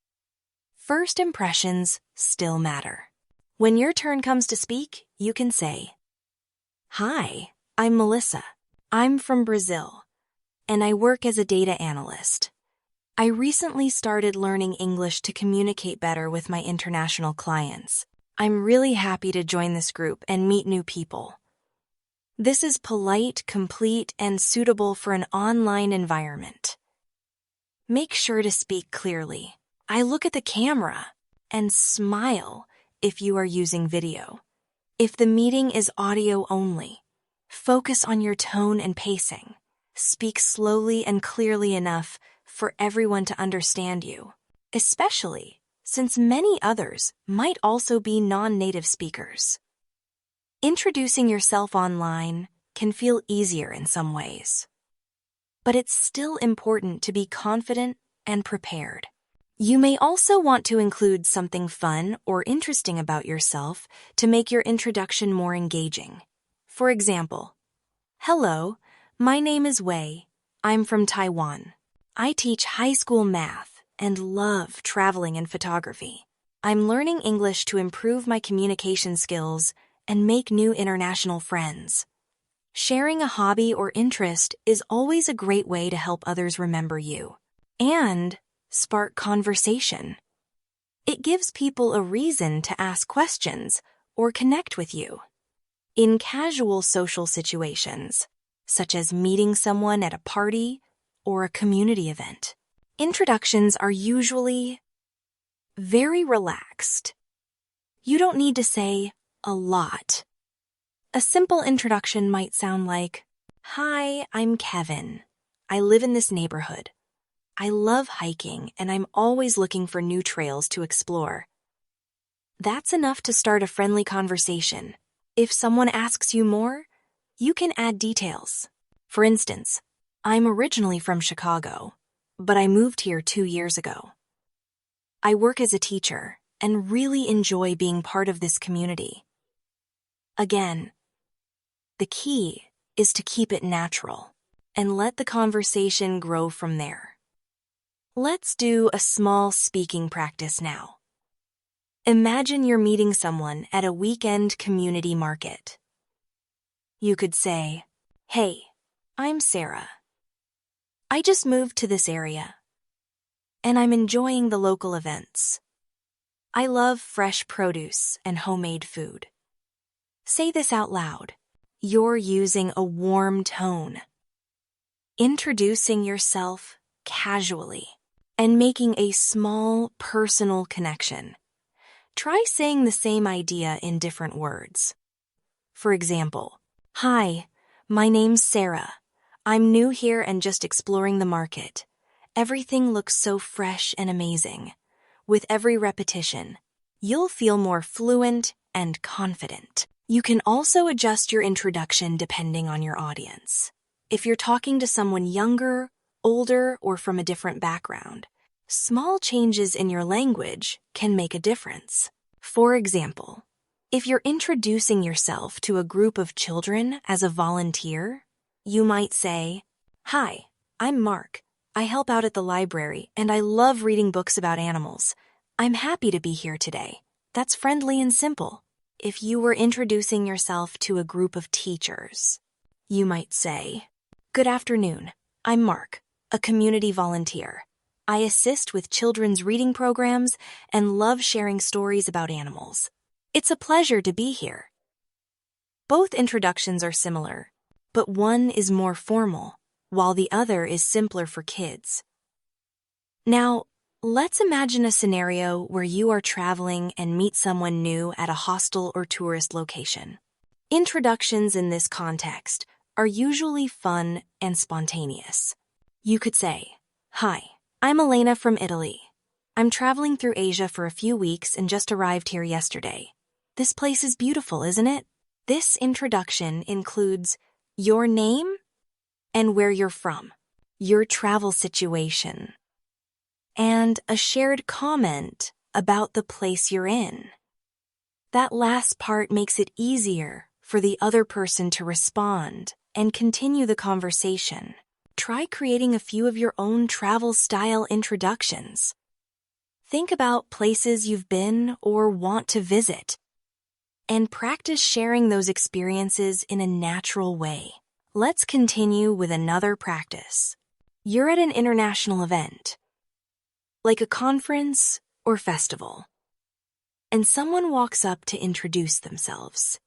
first impressions still matter. When your turn comes to speak, you can say, "Hi, I'm Melissa. I'm from Brazil, and I work as a data analyst. I recently started learning English to communicate better with my international clients. I'm really happy to join this group and meet new people." This is polite, complete, and suitable for an online environment. Make sure to speak clearly. I look at the camera and smile if you are using video. If the meeting is audio only, focus on your tone and pacing. Speak slowly and clearly enough for everyone to understand you, especially since many others might also be non-native speakers. Introducing yourself online can feel easier in some ways, but it's still important to be confident and prepared. You may also want to include something fun or interesting about yourself to make your introduction more engaging. For example, "Hello, my name is Wei. I'm from Taiwan. I teach high school math and love traveling and photography. I'm learning English to improve my communication skills and make new international friends." Sharing a hobby or interest is always a great way to help others remember you and spark conversation. It gives people a reason to ask questions or connect with you. In casual social situations, such as meeting someone at a party or a community event, introductions are usually very relaxed. You don't need to say a lot. A simple introduction might sound like, "Hi, I'm Kevin. I live in this neighborhood. I love hiking and I'm always looking for new trails to explore." That's enough to start a friendly conversation. If someone asks you more, you can add details. For instance, "I'm originally from Chicago, but I moved here 2 years ago. I work as a teacher and really enjoy being part of this community." Again, the key is to keep it natural and let the conversation grow from there. Let's do a small speaking practice now. Imagine you're meeting someone at a weekend community market. You could say, "Hey, I'm Sarah. I just moved to this area, and I'm enjoying the local events. I love fresh produce and homemade food." Say this out loud. You're using a warm tone, introducing yourself casually, and making a small personal connection. Try saying the same idea in different words. For example, "Hi, my name's Sarah. I'm new here and just exploring the market. Everything looks so fresh and amazing." With every repetition, you'll feel more fluent and confident. You can also adjust your introduction depending on your audience. If you're talking to someone younger, older, or from a different background, small changes in your language can make a difference. For example, if you're introducing yourself to a group of children as a volunteer, you might say, "Hi, I'm Mark. I help out at the library and I love reading books about animals. I'm happy to be here today." That's friendly and simple. If you were introducing yourself to a group of teachers, you might say, "Good afternoon. I'm Mark, a community volunteer. I assist with children's reading programs and love sharing stories about animals. It's a pleasure to be here." Both introductions are similar, but one is more formal, while the other is simpler for kids. Now, let's imagine a scenario where you are traveling and meet someone new at a hostel or tourist location. Introductions in this context are usually fun and spontaneous. You could say, "Hi, I'm Elena from Italy. I'm traveling through Asia for a few weeks and just arrived here yesterday. This place is beautiful, isn't it?" This introduction includes your name and where you're from, your travel situation, and a shared comment about the place you're in. That last part makes it easier for the other person to respond and continue the conversation. Try creating a few of your own travel-style introductions. Think about places you've been or want to visit, and practice sharing those experiences in a natural way. Let's continue with another practice. You're at an international event, like a conference or festival, and someone walks up to introduce themselves.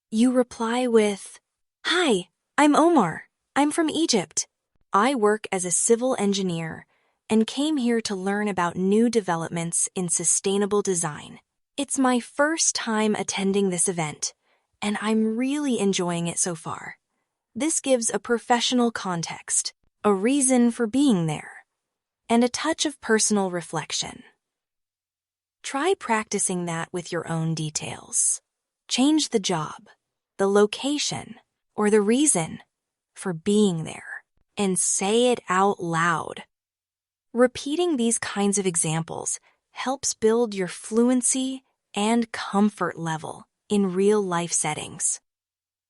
You reply with, "Hi, I'm Omar. I'm from Egypt. I work as a civil engineer and came here to learn about new developments in sustainable design. It's my first time attending this event, and I'm really enjoying it so far. This gives a professional context, a reason for being there, and a touch of personal reflection. Try practicing that with your own details. Change the job, the location, or the reason for being there, and say it out loud. Repeating these kinds of examples helps build your fluency and comfort level in real-life settings.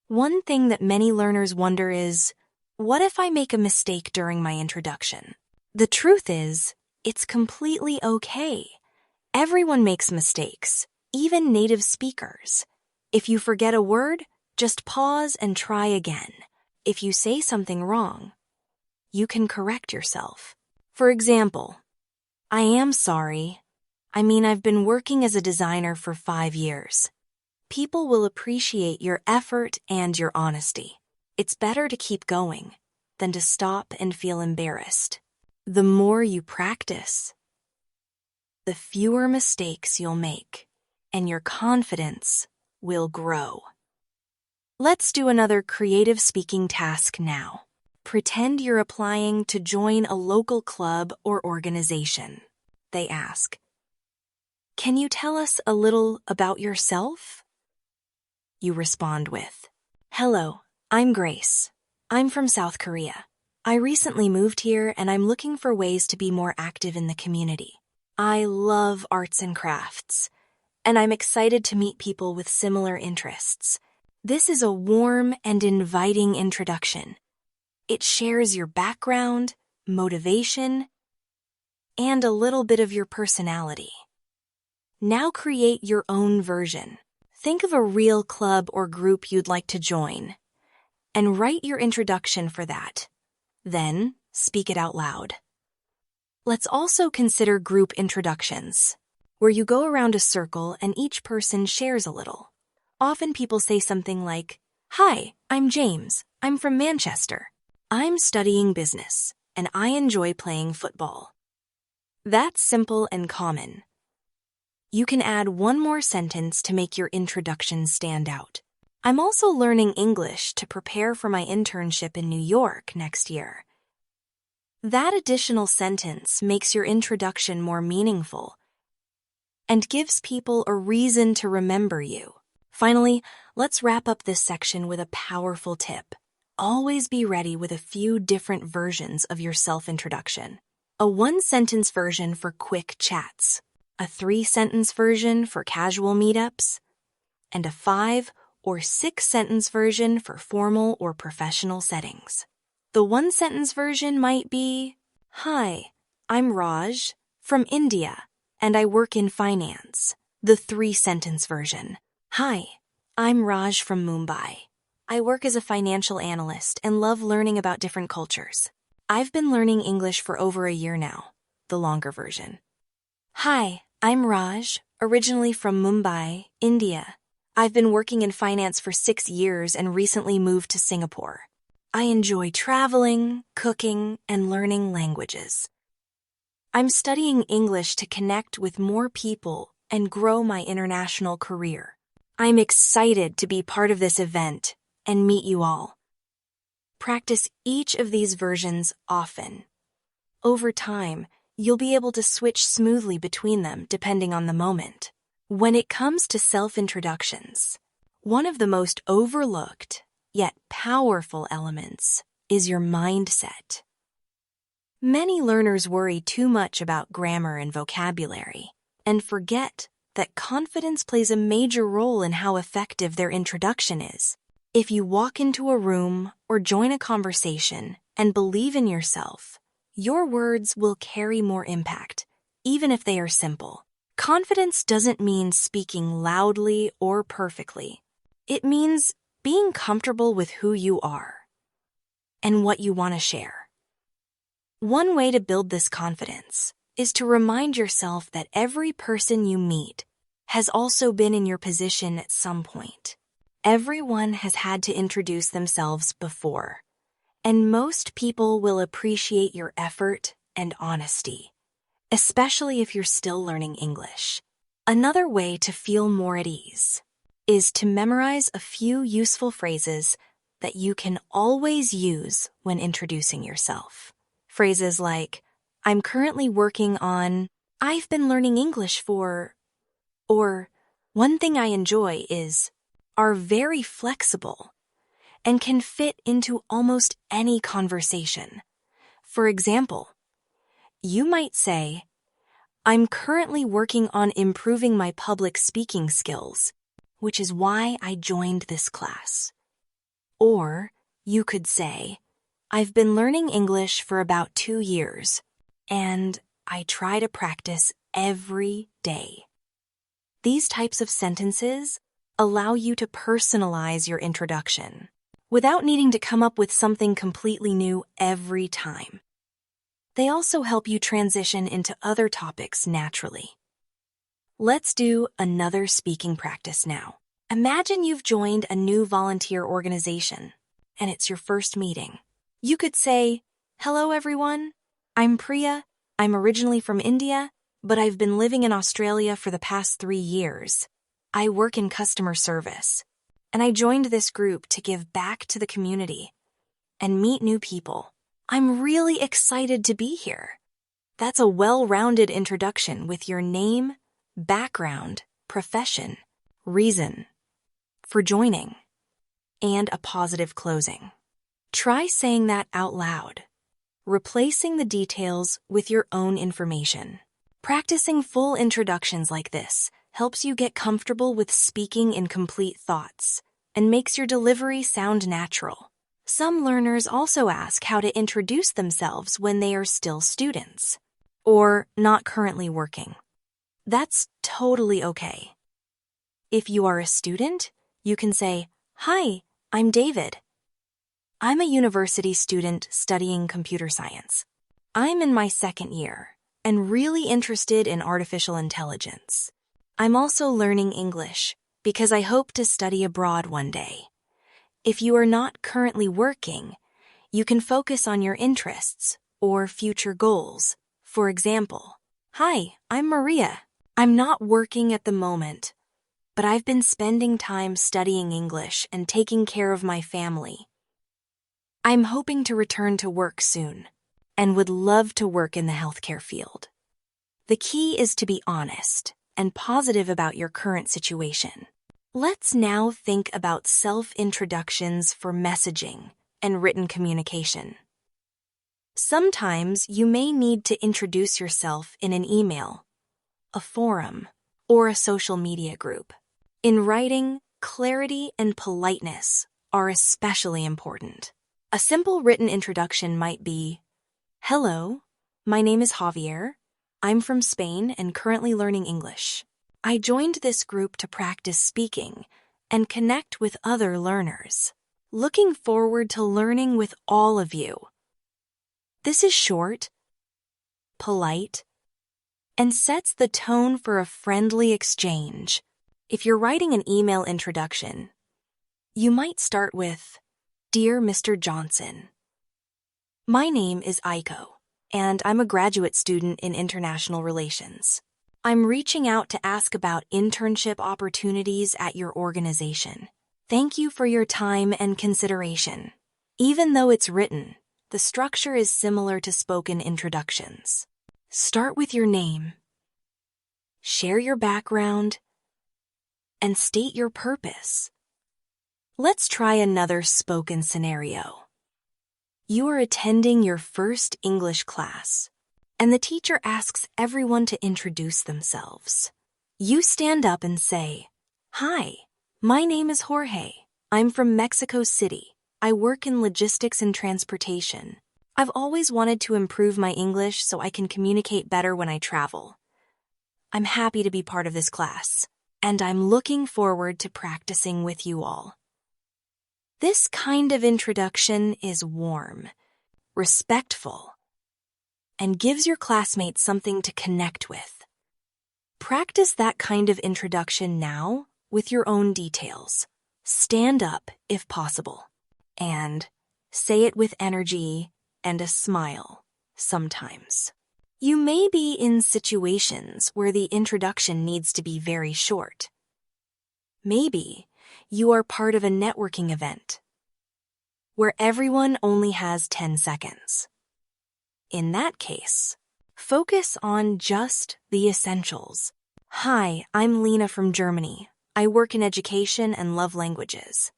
One thing that many learners wonder is, what if I make a mistake during my introduction? The truth is, it's completely okay. Everyone makes mistakes, even native speakers. If you forget a word, just pause and try again. If you say something wrong, you can correct yourself. For example, I am sorry. I've been working as a designer for 5 years. People will appreciate your effort and your honesty. It's better to keep going than to stop and feel embarrassed. The more you practice, the fewer mistakes you'll make, and your confidence will grow. Let's do another creative speaking task now. Pretend you're applying to join a local club or organization. They ask, "Can you tell us a little about yourself?" You respond with, "Hello, I'm Grace. I'm from South Korea. I recently moved here and I'm looking for ways to be more active in the community. I love arts and crafts, and I'm excited to meet people with similar interests." This is a warm and inviting introduction. It shares your background, motivation, and a little bit of your personality. Now create your own version. Think of a real club or group you'd like to join, and write your introduction for that. Then, speak it out loud. Let's also consider group introductions, where you go around a circle and each person shares a little. Often people say something like, "Hi, I'm James. I'm from Manchester. I'm studying business, and I enjoy playing football." That's simple and common. You can add one more sentence to make your introduction stand out. I'm also learning English to prepare for my internship in New York next year. That additional sentence makes your introduction more meaningful and gives people a reason to remember you. Finally, let's wrap up this section with a powerful tip. Always be ready with a few different versions of your self-introduction. A 1-sentence version for quick chats, a 3-sentence version for casual meetups, and a 5- or 6-sentence version for formal or professional settings. The 1-sentence version might be, "Hi, I'm Raj from India, and I work in finance." The 3-sentence version, "Hi, I'm Raj from Mumbai. I work as a financial analyst and love learning about different cultures. I've been learning English for over a year now." The longer version, "Hi, I'm Raj, originally from Mumbai, India. I've been working in finance for 6 years and recently moved to Singapore. I enjoy traveling, cooking, and learning languages. I'm studying English to connect with more people and grow my international career. I'm excited to be part of this event and meet you all." Practice each of these versions often. Over time, you'll be able to switch smoothly between them depending on the moment. When it comes to self-introductions, one of the most overlooked, yet powerful elements is your mindset. Many learners worry too much about grammar and vocabulary and forget that confidence plays a major role in how effective their introduction is. If you walk into a room or join a conversation and believe in yourself, your words will carry more impact, even if they are simple. Confidence doesn't mean speaking loudly or perfectly. It means being comfortable with who you are and what you want to share. One way to build this confidence is to remind yourself that every person you meet has also been in your position at some point. Everyone has had to introduce themselves before, and most people will appreciate your effort and honesty, especially if you're still learning English. Another way to feel more at ease is to memorize a few useful phrases that you can always use when introducing yourself. Phrases like, I'm currently working on, I've been learning English for, or one thing I enjoy is, are very flexible and can fit into almost any conversation. For example, you might say, I'm currently working on improving my public speaking skills, which is why I joined this class. Or you could say, I've been learning English for about 2 years, and I try to practice every day. These types of sentences allow you to personalize your introduction without needing to come up with something completely new every time. They also help you transition into other topics naturally. Let's do another speaking practice now. Imagine you've joined a new volunteer organization, and it's your first meeting. You could say, hello everyone, I'm Priya. I'm originally from India, but I've been living in Australia for the past 3 years. I work in customer service, and I joined this group to give back to the community and meet new people. I'm really excited to be here. That's a well-rounded introduction with your name, background, profession, reason for joining, and a positive closing. Try saying that out loud, replacing the details with your own information. Practicing full introductions like this helps you get comfortable with speaking in complete thoughts and makes your delivery sound natural. Some learners also ask how to introduce themselves when they are still students or not currently working. That's totally okay. If you are a student, you can say, Hi, I'm David. I'm a university student studying computer science. I'm in my 2nd year and really interested in artificial intelligence. I'm also learning English because I hope to study abroad one day. If you are not currently working, you can focus on your interests or future goals. For example, Hi, I'm Maria. I'm not working at the moment, but I've been spending time studying English and taking care of my family. I'm hoping to return to work soon and would love to work in the healthcare field. The key is to be honest and positive about your current situation. Let's now think about self-introductions for messaging and written communication. Sometimes you may need to introduce yourself in an email, a forum, or a social media group. In writing, clarity and politeness are especially important. A simple written introduction might be, Hello, my name is Javier. I'm from Spain and currently learning English. I joined this group to practice speaking and connect with other learners. Looking forward to learning with all of you. This is short, polite, and sets the tone for a friendly exchange. If you're writing an email introduction, you might start with, Dear Mr. Johnson, my name is Aiko, and I'm a graduate student in international relations. I'm reaching out to ask about internship opportunities at your organization. Thank you for your time and consideration. Even though it's written, the structure is similar to spoken introductions. Start with your name, share your background, and state your purpose. Let's try another spoken scenario. You are attending your first English class, and the teacher asks everyone to introduce themselves. You stand up and say, Hi, my name is Jorge. I'm from Mexico City. I work in logistics and transportation. I've always wanted to improve my English so I can communicate better when I travel. I'm happy to be part of this class, and I'm looking forward to practicing with you all. This kind of introduction is warm, respectful, and gives your classmates something to connect with. Practice that kind of introduction now with your own details. Stand up if possible, and say it with energy and a smile. sometimes. You may be in situations where the introduction needs to be very short. Maybe you are part of a networking event where everyone only has 10 seconds. In that case, focus on just the essentials. Hi, I'm Lena from Germany. I work in education and love languages.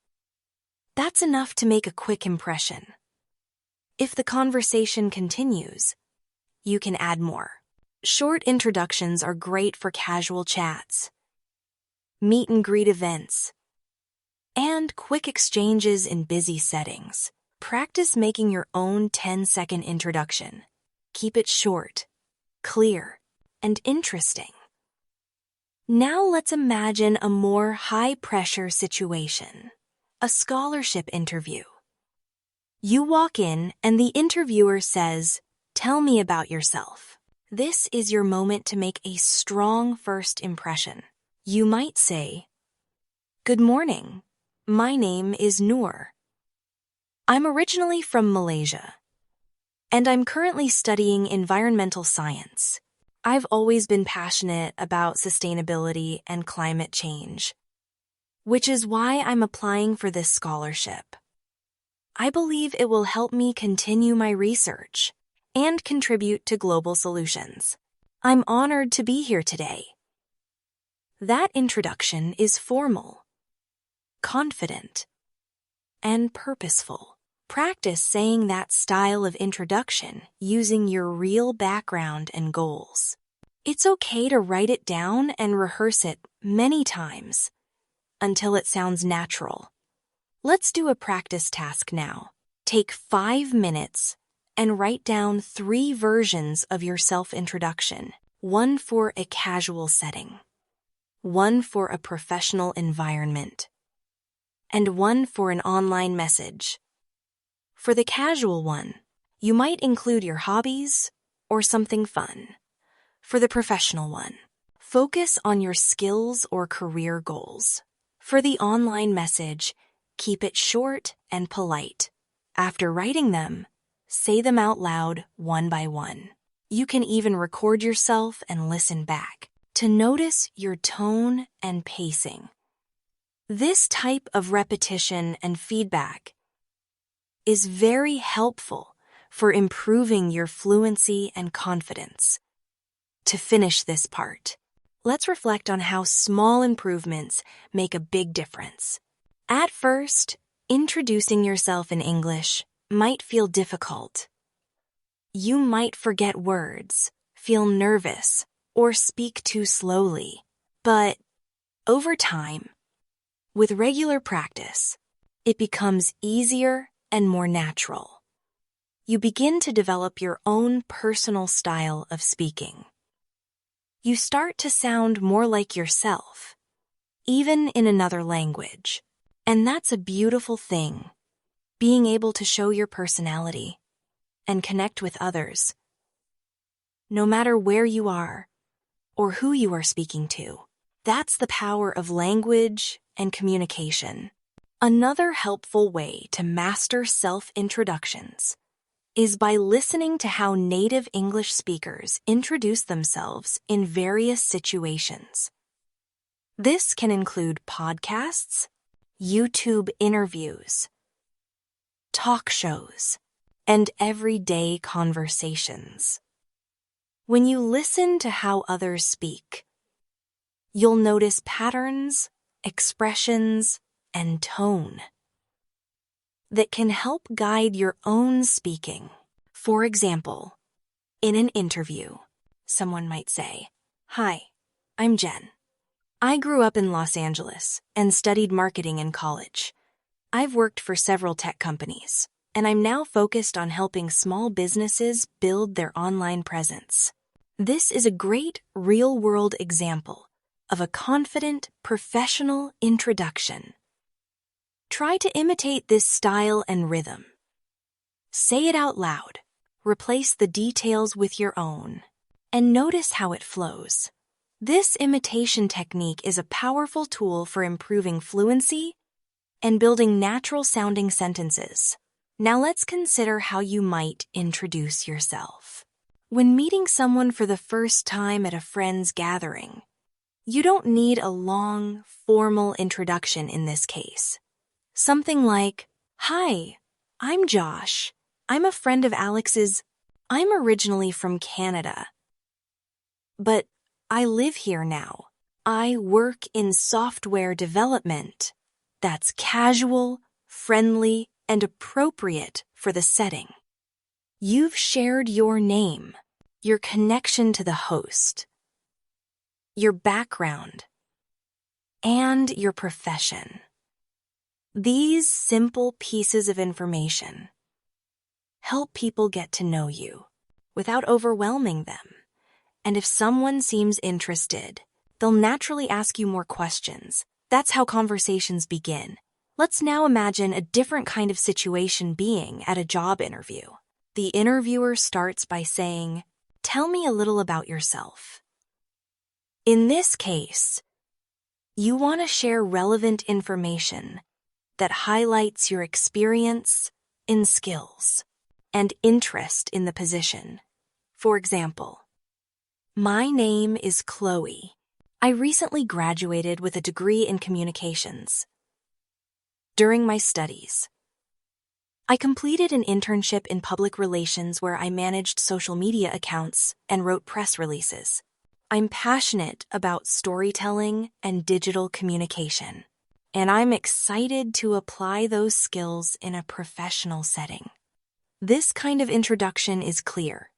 That's enough to make a quick impression. If the conversation continues, you can add more. Short introductions are great for casual chats, meet and greet events, and quick exchanges in busy settings. Practice making your own 10-second introduction. Keep it short, clear, and interesting. Now let's imagine a more high-pressure situation, a scholarship interview. You walk in and the interviewer says, "Tell me about yourself." This is your moment to make a strong first impression. You might say, "Good morning. My name is Noor. I'm originally from Malaysia, and I'm currently studying environmental science. I've always been passionate about sustainability and climate change, which is why I'm applying for this scholarship. I believe it will help me continue my research and contribute to global solutions. I'm honored to be here today." That introduction is formal, confident, and purposeful. Practice saying that style of introduction using your real background and goals. It's okay to write it down and rehearse it many times until it sounds natural. Let's do a practice task now. Take 5 minutes and write down 3 versions of your self-introduction. 1 for a casual setting, 1 for a professional environment, and 1 for an online message. For the casual one, you might include your hobbies or something fun. For the professional one, focus on your skills or career goals. For the online message, keep it short and polite. After writing them, say them out loud one by one. You can even record yourself and listen back to notice your tone and pacing. This type of repetition and feedback is very helpful for improving your fluency and confidence. To finish this part, let's reflect on how small improvements make a big difference. At first, introducing yourself in English might feel difficult. You might forget words, feel nervous, or speak too slowly. But over time, with regular practice, it becomes easier and more natural. You begin to develop your own personal style of speaking. You start to sound more like yourself, even in another language. And that's a beautiful thing, being able to show your personality and connect with others, no matter where you are or who you are speaking to. That's the power of language and communication. Another helpful way to master self-introductions is by listening to how native English speakers introduce themselves in various situations. This can include podcasts, YouTube interviews, talk shows, and everyday conversations. When you listen to how others speak, you'll notice patterns, expressions, and tone that can help guide your own speaking. For example, in an interview, someone might say, "Hi, I'm Jen. I grew up in Los Angeles and studied marketing in college. I've worked for several tech companies, and I'm now focused on helping small businesses build their online presence." This is a great real-world example of a confident, professional introduction. Try to imitate this style and rhythm. Say it out loud, replace the details with your own, and notice how it flows. This imitation technique is a powerful tool for improving fluency and building natural-sounding sentences. Now let's consider how you might introduce yourself. When meeting someone for the first time at a friend's gathering, you don't need a long, formal introduction in this case. Something like, "Hi, I'm Josh. I'm a friend of Alex's. I'm originally from Canada, but I live here now. I work in software development." That's casual, friendly, and appropriate for the setting. You've shared your name, your connection to the host, your background, and your profession. These simple pieces of information help people get to know you without overwhelming them. And if someone seems interested, they'll naturally ask you more questions. That's how conversations begin. Let's now imagine a different kind of situation being at a job interview. The interviewer starts by saying, "Tell me a little about yourself." In this case, you want to share relevant information that highlights your experience and skills and interest in the position. For example, "My name is Chloe. I recently graduated with a degree in communications. During my studies, I completed an internship in public relations where I managed social media accounts and wrote press releases. I'm passionate about storytelling and digital communication, and I'm excited to apply those skills in a professional setting." This kind of introduction is clear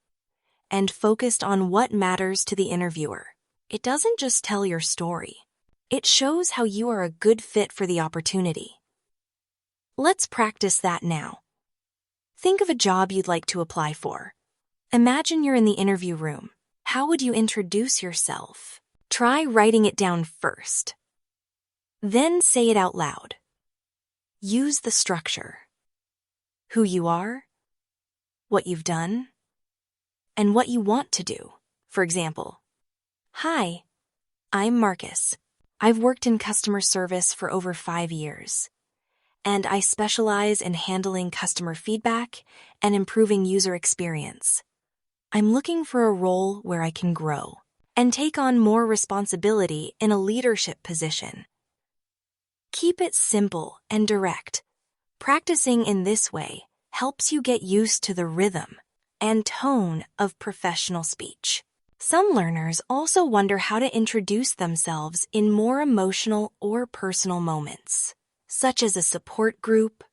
and focused on what matters to the interviewer. It doesn't just tell your story. It shows how you are a good fit for the opportunity. Let's practice that now. Think of a job you'd like to apply for. Imagine you're in the interview room. How would you introduce yourself? Try writing it down first. Then say it out loud. Use the structure: who you are, what you've done, and what you want to do. For example, "Hi, I'm Marcus. I've worked in customer service for over 5 years, and I specialize in handling customer feedback and improving user experience. I'm looking for a role where I can grow and take on more responsibility in a leadership position." Keep it simple and direct. Practicing in this way helps you get used to the rhythm and tone of professional speech. Some learners also wonder how to introduce themselves in more emotional or personal moments, such as a support group,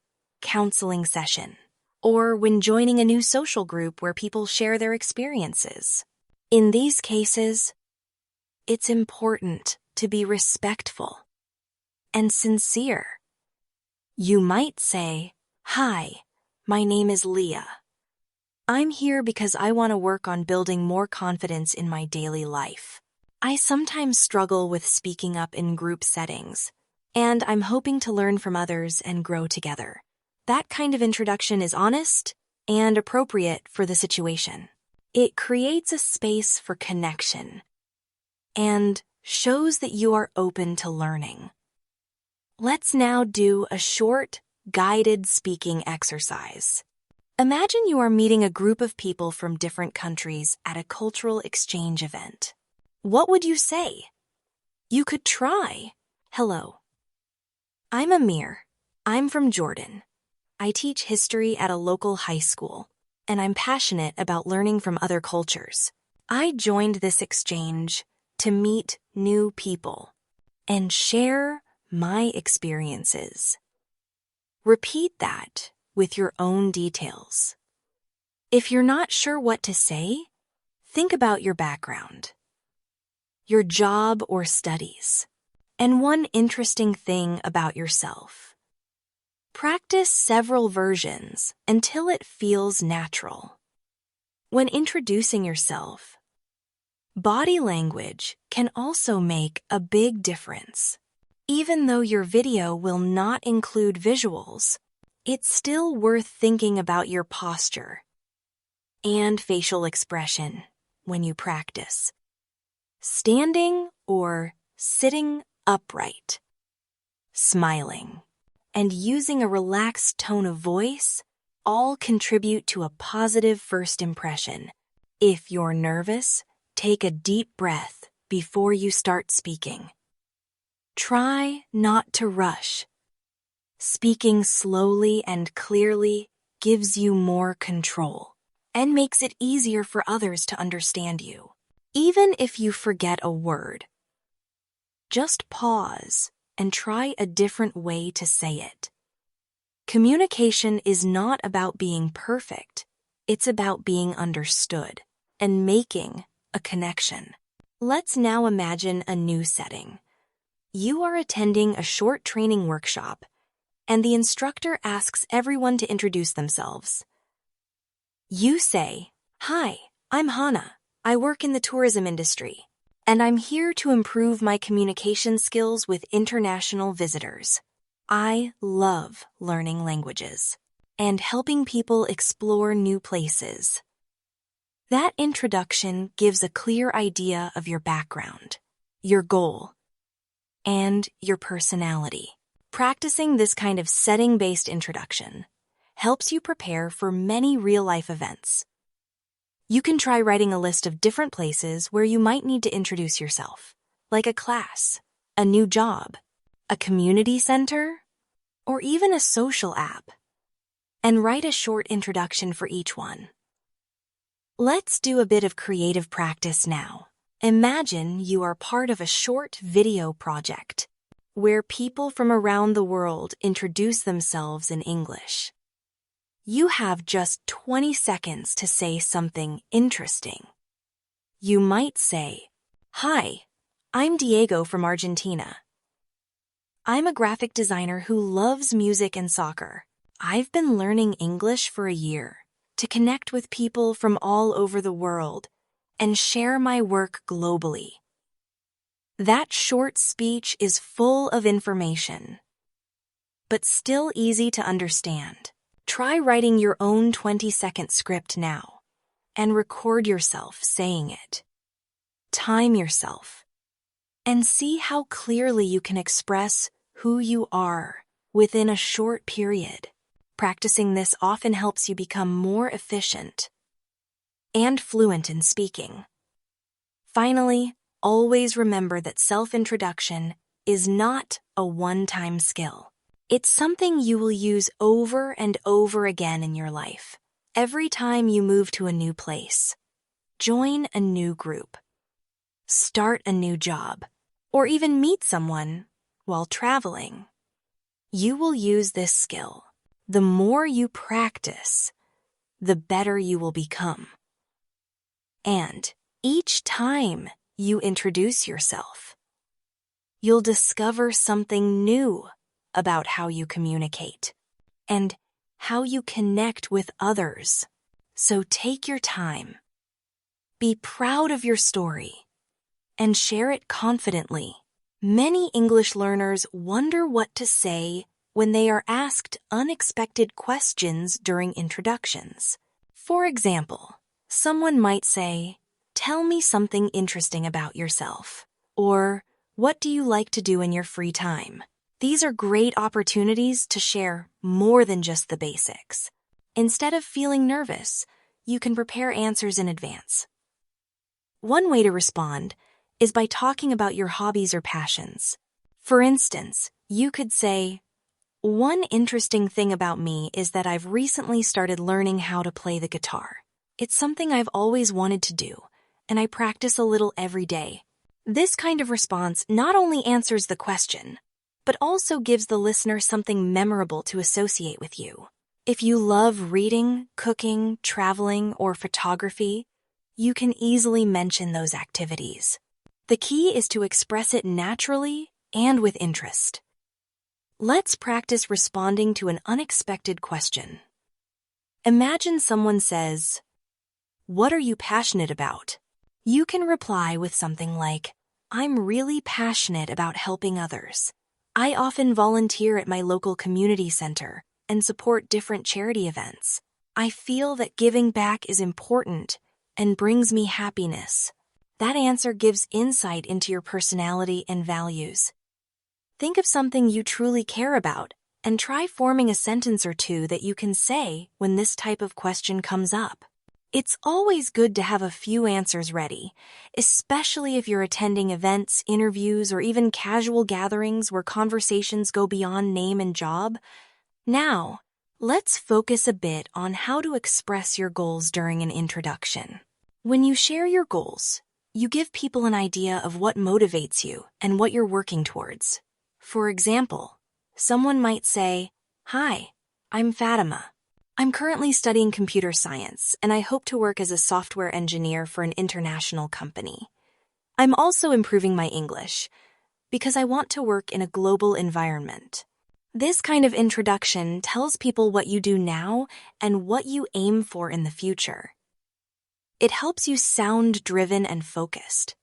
counseling session, or when joining a new social group where people share their experiences. In these cases, it's important to be respectful and sincere. You might say, "Hi, my name is Leah. I'm here because I want to work on building more confidence in my daily life. I sometimes struggle with speaking up in group settings, and I'm hoping to learn from others and grow together." That kind of introduction is honest and appropriate for the situation. It creates a space for connection and shows that you are open to learning. Let's now do a short, guided speaking exercise. Imagine you are meeting a group of people from different countries at a cultural exchange event. What would you say? You could try, "Hello, I'm Amir. I'm from Jordan. I teach history at a local high school, and I'm passionate about learning from other cultures. I joined this exchange to meet new people and share my experiences." Repeat that with your own details. If you're not sure what to say, think about your background, your job or studies, and one interesting thing about yourself. Practice several versions until it feels natural. When introducing yourself, body language can also make a big difference. Even though your video will not include visuals, it's still worth thinking about your posture and facial expression when you practice. Standing or sitting upright, smiling, and using a relaxed tone of voice all contribute to a positive first impression. If you're nervous, take a deep breath before you start speaking. Try not to rush. Speaking slowly and clearly gives you more control and makes it easier for others to understand you. Even if you forget a word, just pause and try a different way to say it. Communication is not about being perfect. It's about being understood and making a connection. Let's now imagine a new setting. You are attending a short training workshop, and the instructor asks everyone to introduce themselves. You say, "Hi, I'm Hannah. I work in the tourism industry, and I'm here to improve my communication skills with international visitors. I love learning languages and helping people explore new places." That introduction gives a clear idea of your background, your goal, and your personality. Practicing this kind of setting-based introduction helps you prepare for many real-life events. You can try writing a list of different places where you might need to introduce yourself, like a class, a new job, a community center, or even a social app, and write a short introduction for each one. Let's do a bit of creative practice now. Imagine you are part of a short video project where people from around the world introduce themselves in English. You have just 20 seconds to say something interesting. You might say, "Hi, I'm Diego from Argentina. I'm a graphic designer who loves music and soccer. I've been learning English for a year to connect with people from all over the world and share my work globally." That short speech is full of information, but still easy to understand. Try writing your own 20-second script now and record yourself saying it. Time yourself and see how clearly you can express who you are within a short period. Practicing this often helps you become more efficient and fluent in speaking. Finally, always remember that self-introduction is not a one-time skill. It's something you will use over and over again in your life. Every time you move to a new place, join a new group, start a new job, or even meet someone while traveling, you will use this skill. The more you practice, the better you will become. And each time you introduce yourself, you'll discover something new about how you communicate and how you connect with others. So take your time, be proud of your story, and share it confidently. Many English learners wonder what to say when they are asked unexpected questions during introductions. For example, someone might say, "Tell me something interesting about yourself," or "What do you like to do in your free time?" These are great opportunities to share more than just the basics. Instead of feeling nervous, you can prepare answers in advance. One way to respond is by talking about your hobbies or passions. For instance, you could say, "One interesting thing about me is that I've recently started learning how to play the guitar. It's something I've always wanted to do, and I practice a little every day." This kind of response not only answers the question, but also gives the listener something memorable to associate with you. If you love reading, cooking, traveling, or photography, you can easily mention those activities. The key is to express it naturally and with interest. Let's practice responding to an unexpected question. Imagine someone says, "What are you passionate about?" You can reply with something like, "I'm really passionate about helping others. I often volunteer at my local community center and support different charity events. I feel that giving back is important and brings me happiness." That answer gives insight into your personality and values. Think of something you truly care about and try forming a sentence or two that you can say when this type of question comes up. It's always good to have a few answers ready, especially if you're attending events, interviews, or even casual gatherings where conversations go beyond name and job. Now, let's focus a bit on how to express your goals during an introduction. When you share your goals, you give people an idea of what motivates you and what you're working towards. For example, someone might say, "Hi, I'm Fatima. I'm currently studying computer science, and I hope to work as a software engineer for an international company. I'm also improving my English because I want to work in a global environment." This kind of introduction tells people what you do now and what you aim for in the future. It helps you sound driven and focused.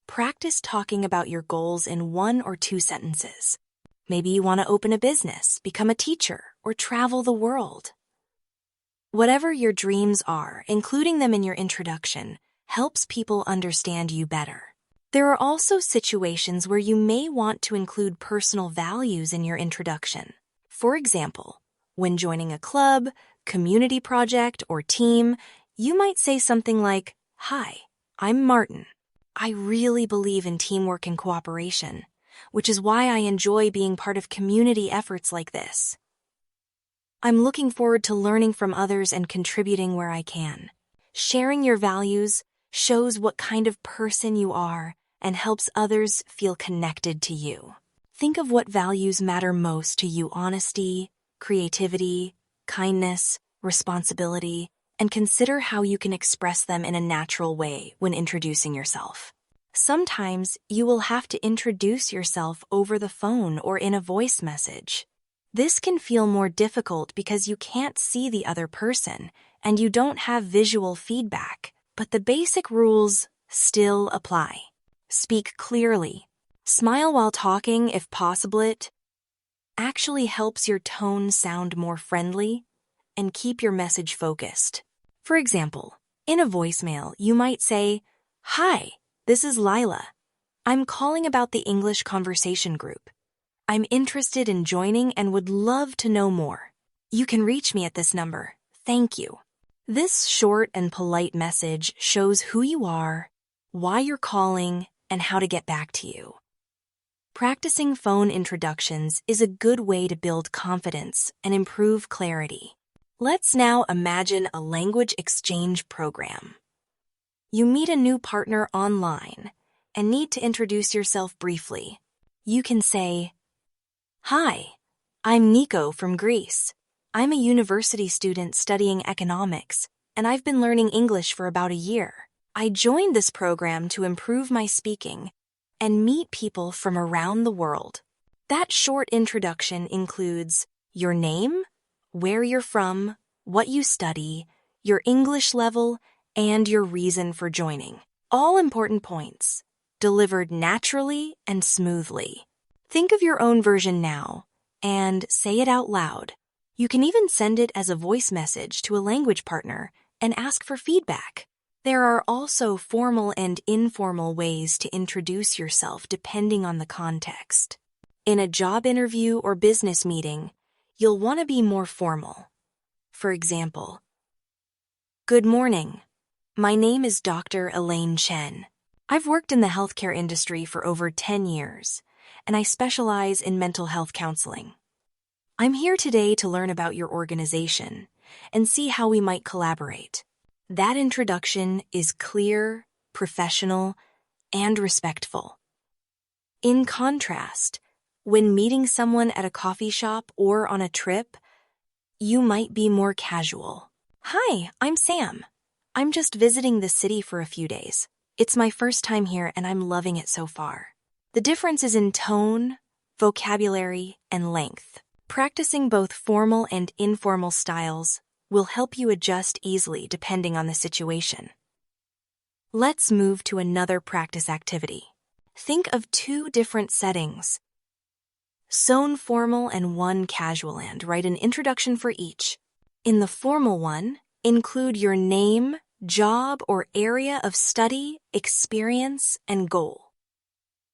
Practice talking about your goals in 1 or 2 sentences. Maybe you want to open a business, become a teacher, or travel the world. Whatever your dreams are, including them in your introduction helps people understand you better. There are also situations where you may want to include personal values in your introduction. For example, when joining a club, community project, or team, you might say something like, "Hi, I'm Martin. I really believe in teamwork and cooperation, which is why I enjoy being part of community efforts like this. I'm looking forward to learning from others and contributing where I can." Sharing your values shows what kind of person you are and helps others feel connected to you. Think of what values matter most to you: honesty, creativity, kindness, responsibility, and consider how you can express them in a natural way when introducing yourself. Sometimes you will have to introduce yourself over the phone or in a voice message. This can feel more difficult because you can't see the other person and you don't have visual feedback, but the basic rules still apply. Speak clearly. Smile while talking if possible. It actually helps your tone sound more friendly and keep your message focused. For example, in a voicemail, you might say, "Hi, this is Lila. I'm calling about the English conversation group. I'm interested in joining and would love to know more. You can reach me at this number. Thank you." This short and polite message shows who you are, why you're calling, and how to get back to you. Practicing phone introductions is a good way to build confidence and improve clarity. Let's now imagine a language exchange program. You meet a new partner online and need to introduce yourself briefly. You can say, "Hi, I'm Nico from Greece. I'm a university student studying economics, and I've been learning English for about a year. I joined this program to improve my speaking and meet people from around the world." That short introduction includes your name, where you're from, what you study, your English level, and your reason for joining. All important points, delivered naturally and smoothly. Think of your own version now and say it out loud. You can even send it as a voice message to a language partner and ask for feedback. There are also formal and informal ways to introduce yourself depending on the context. In a job interview or business meeting, you'll want to be more formal. For example, "Good morning. My name is Dr. Elaine Chen. I've worked in the healthcare industry for over 10 years, and I specialize in mental health counseling. I'm here today to learn about your organization and see how we might collaborate." That introduction is clear, professional, and respectful. In contrast, when meeting someone at a coffee shop or on a trip, you might be more casual. "Hi, I'm Sam. I'm just visiting the city for a few days. It's my first time here and I'm loving it so far." The difference is in tone, vocabulary, and length. Practicing both formal and informal styles will help you adjust easily depending on the situation. Let's move to another practice activity. Think of 2 different settings, one formal and one casual, and write an introduction for each. In the formal one, include your name, job, or area of study, experience, and goal.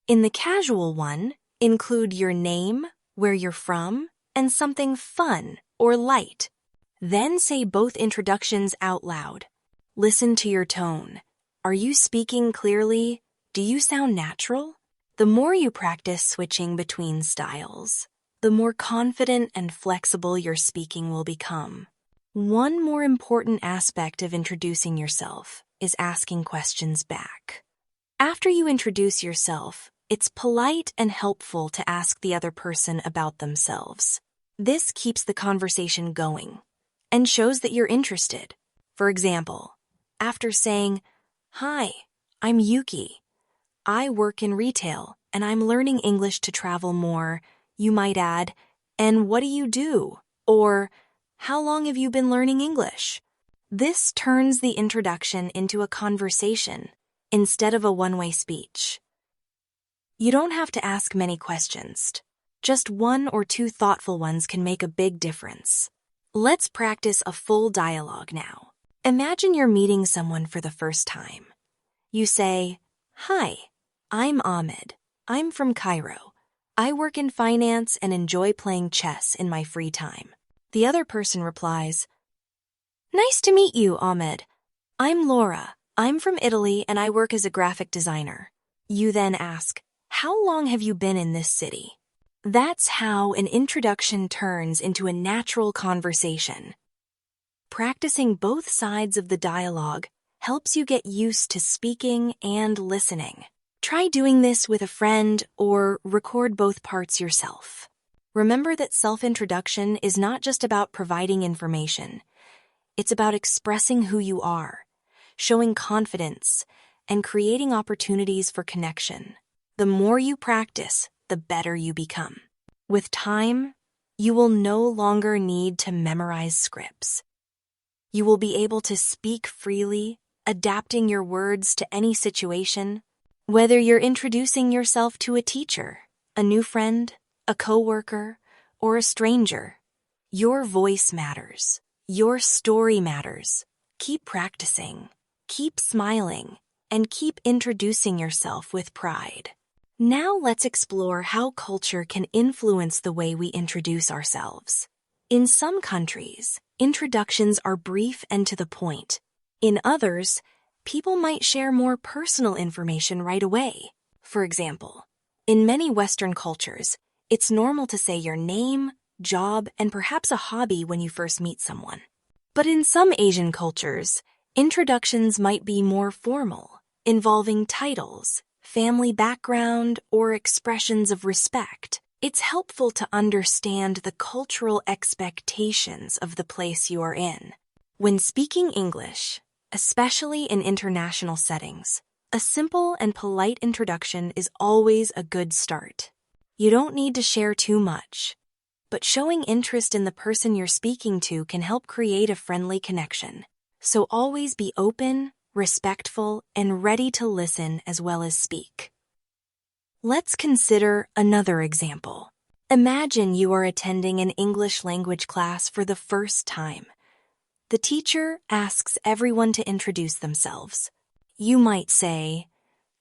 In the casual one, include your name, where you're from, and something fun or light. Then say both introductions out loud. Listen to your tone. Are you speaking clearly? Do you sound natural? The more you practice switching between styles, the more confident and flexible your speaking will become. One more important aspect of introducing yourself is asking questions back. After you introduce yourself, it's polite and helpful to ask the other person about themselves. This keeps the conversation going and shows that you're interested. For example, after saying, "Hi, I'm Yuki. I work in retail and I'm learning English to travel more," you might add, "And what do you do?" Or, "How long have you been learning English?" This turns the introduction into a conversation instead of a one-way speech. You don't have to ask many questions. Just one or two thoughtful ones can make a big difference. Let's practice a full dialogue now. Imagine you're meeting someone for the first time. You say, "Hi, I'm Ahmed. I'm from Cairo. I work in finance and enjoy playing chess in my free time." The other person replies, "Nice to meet you, Ahmed. I'm Laura. I'm from Italy and I work as a graphic designer." You then ask, "How long have you been in this city?" That's how an introduction turns into a natural conversation. Practicing both sides of the dialogue helps you get used to speaking and listening. Try doing this with a friend or record both parts yourself. Remember that self-introduction is not just about providing information. It's about expressing who you are, showing confidence, and creating opportunities for connection. The more you practice, the better you become. With time, you will no longer need to memorize scripts. You will be able to speak freely, adapting your words to any situation. Whether you're introducing yourself to a teacher, a new friend, a coworker, or a stranger, your voice matters. Your story matters. Keep practicing, keep smiling, and keep introducing yourself with pride. Now let's explore how culture can influence the way we introduce ourselves. In some countries, introductions are brief and to the point. In others, people might share more personal information right away. For example, in many Western cultures, it's normal to say your name, job, and perhaps a hobby when you first meet someone. But in some Asian cultures, introductions might be more formal, involving titles, family background, or expressions of respect. It's helpful to understand the cultural expectations of the place you are in. When speaking English, especially in international settings, a simple and polite introduction is always a good start. You don't need to share too much, but showing interest in the person you're speaking to can help create a friendly connection. So always be open, respectful, and ready to listen as well as speak. Let's consider another example. Imagine you are attending an English language class for the first time. The teacher asks everyone to introduce themselves. You might say,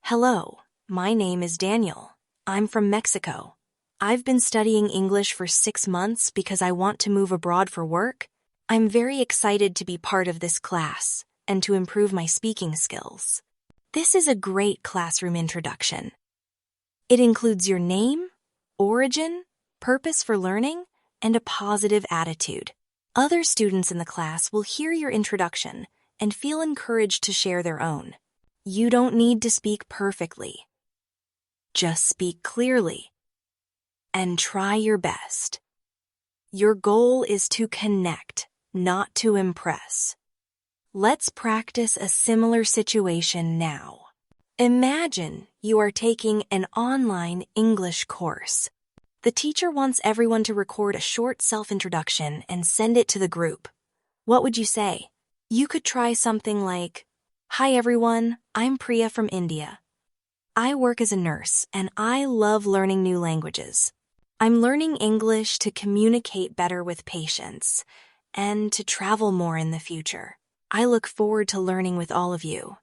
"Hello, my name is Daniel. I'm from Mexico. I've been studying English for 6 months because I want to move abroad for work. I'm very excited to be part of this class and to improve my speaking skills." This is a great classroom introduction. It includes your name, origin, purpose for learning, and a positive attitude. Other students in the class will hear your introduction and feel encouraged to share their own. You don't need to speak perfectly. Just speak clearly and try your best. Your goal is to connect, not to impress. Let's practice a similar situation now. Imagine you are taking an online English course. The teacher wants everyone to record a short self-introduction and send it to the group. What would you say? You could try something like, "Hi everyone, I'm Priya from India. I work as a nurse and I love learning new languages. I'm learning English to communicate better with patients and to travel more in the future. I look forward to learning with all of you."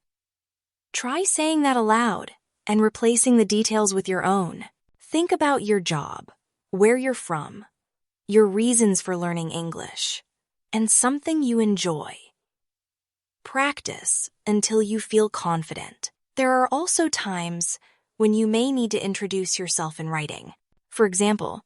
Try saying that aloud and replacing the details with your own. Think about your job, where you're from, your reasons for learning English, and something you enjoy. Practice until you feel confident. There are also times when you may need to introduce yourself in writing. For example,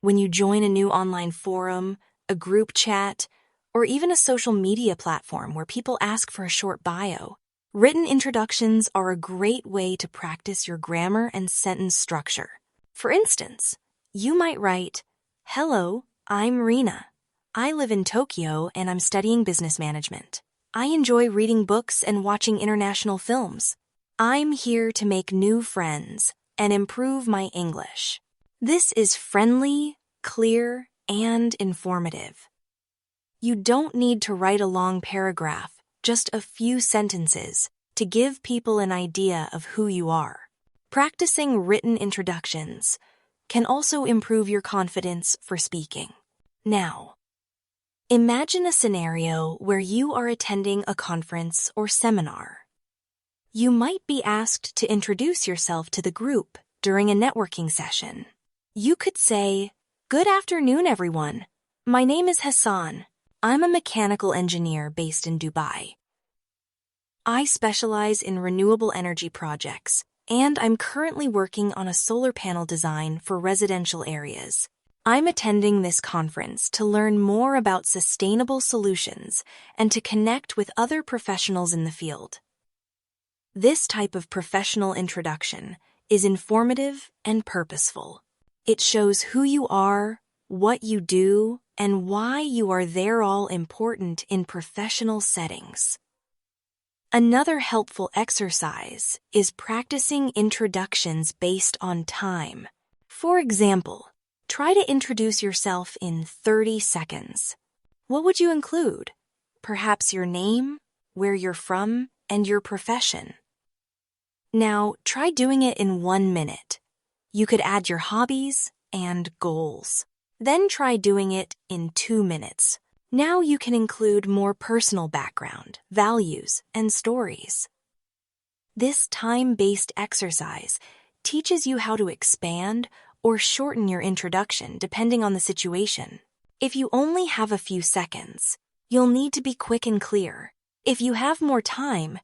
when you join a new online forum, a group chat, or even a social media platform where people ask for a short bio. Written introductions are a great way to practice your grammar and sentence structure. For instance, you might write, "Hello, I'm Rina. I live in Tokyo and I'm studying business management. I enjoy reading books and watching international films. I'm here to make new friends and improve my English." This is friendly, clear, and informative. You don't need to write a long paragraph, just a few sentences, to give people an idea of who you are. Practicing written introductions can also improve your confidence for speaking. Now, imagine a scenario where you are attending a conference or seminar. You might be asked to introduce yourself to the group during a networking session. You could say, "Good afternoon, everyone. My name is Hassan. I'm a mechanical engineer based in Dubai. I specialize in renewable energy projects, and I'm currently working on a solar panel design for residential areas. I'm attending this conference to learn more about sustainable solutions and to connect with other professionals in the field." This type of professional introduction is informative and purposeful. It shows who you are, what you do, and why you are there, all important in professional settings. Another helpful exercise is practicing introductions based on time. For example, try to introduce yourself in 30 seconds. What would you include? Perhaps your name, where you're from, and your profession. Now, try doing it in 1 minute. You could add your hobbies and goals. Then try doing it in 2 minutes. Now you can include more personal background, values, and stories. This time-based exercise teaches you how to expand or shorten your introduction depending on the situation. If you only have a few seconds, you'll need to be quick and clear. If you have more time,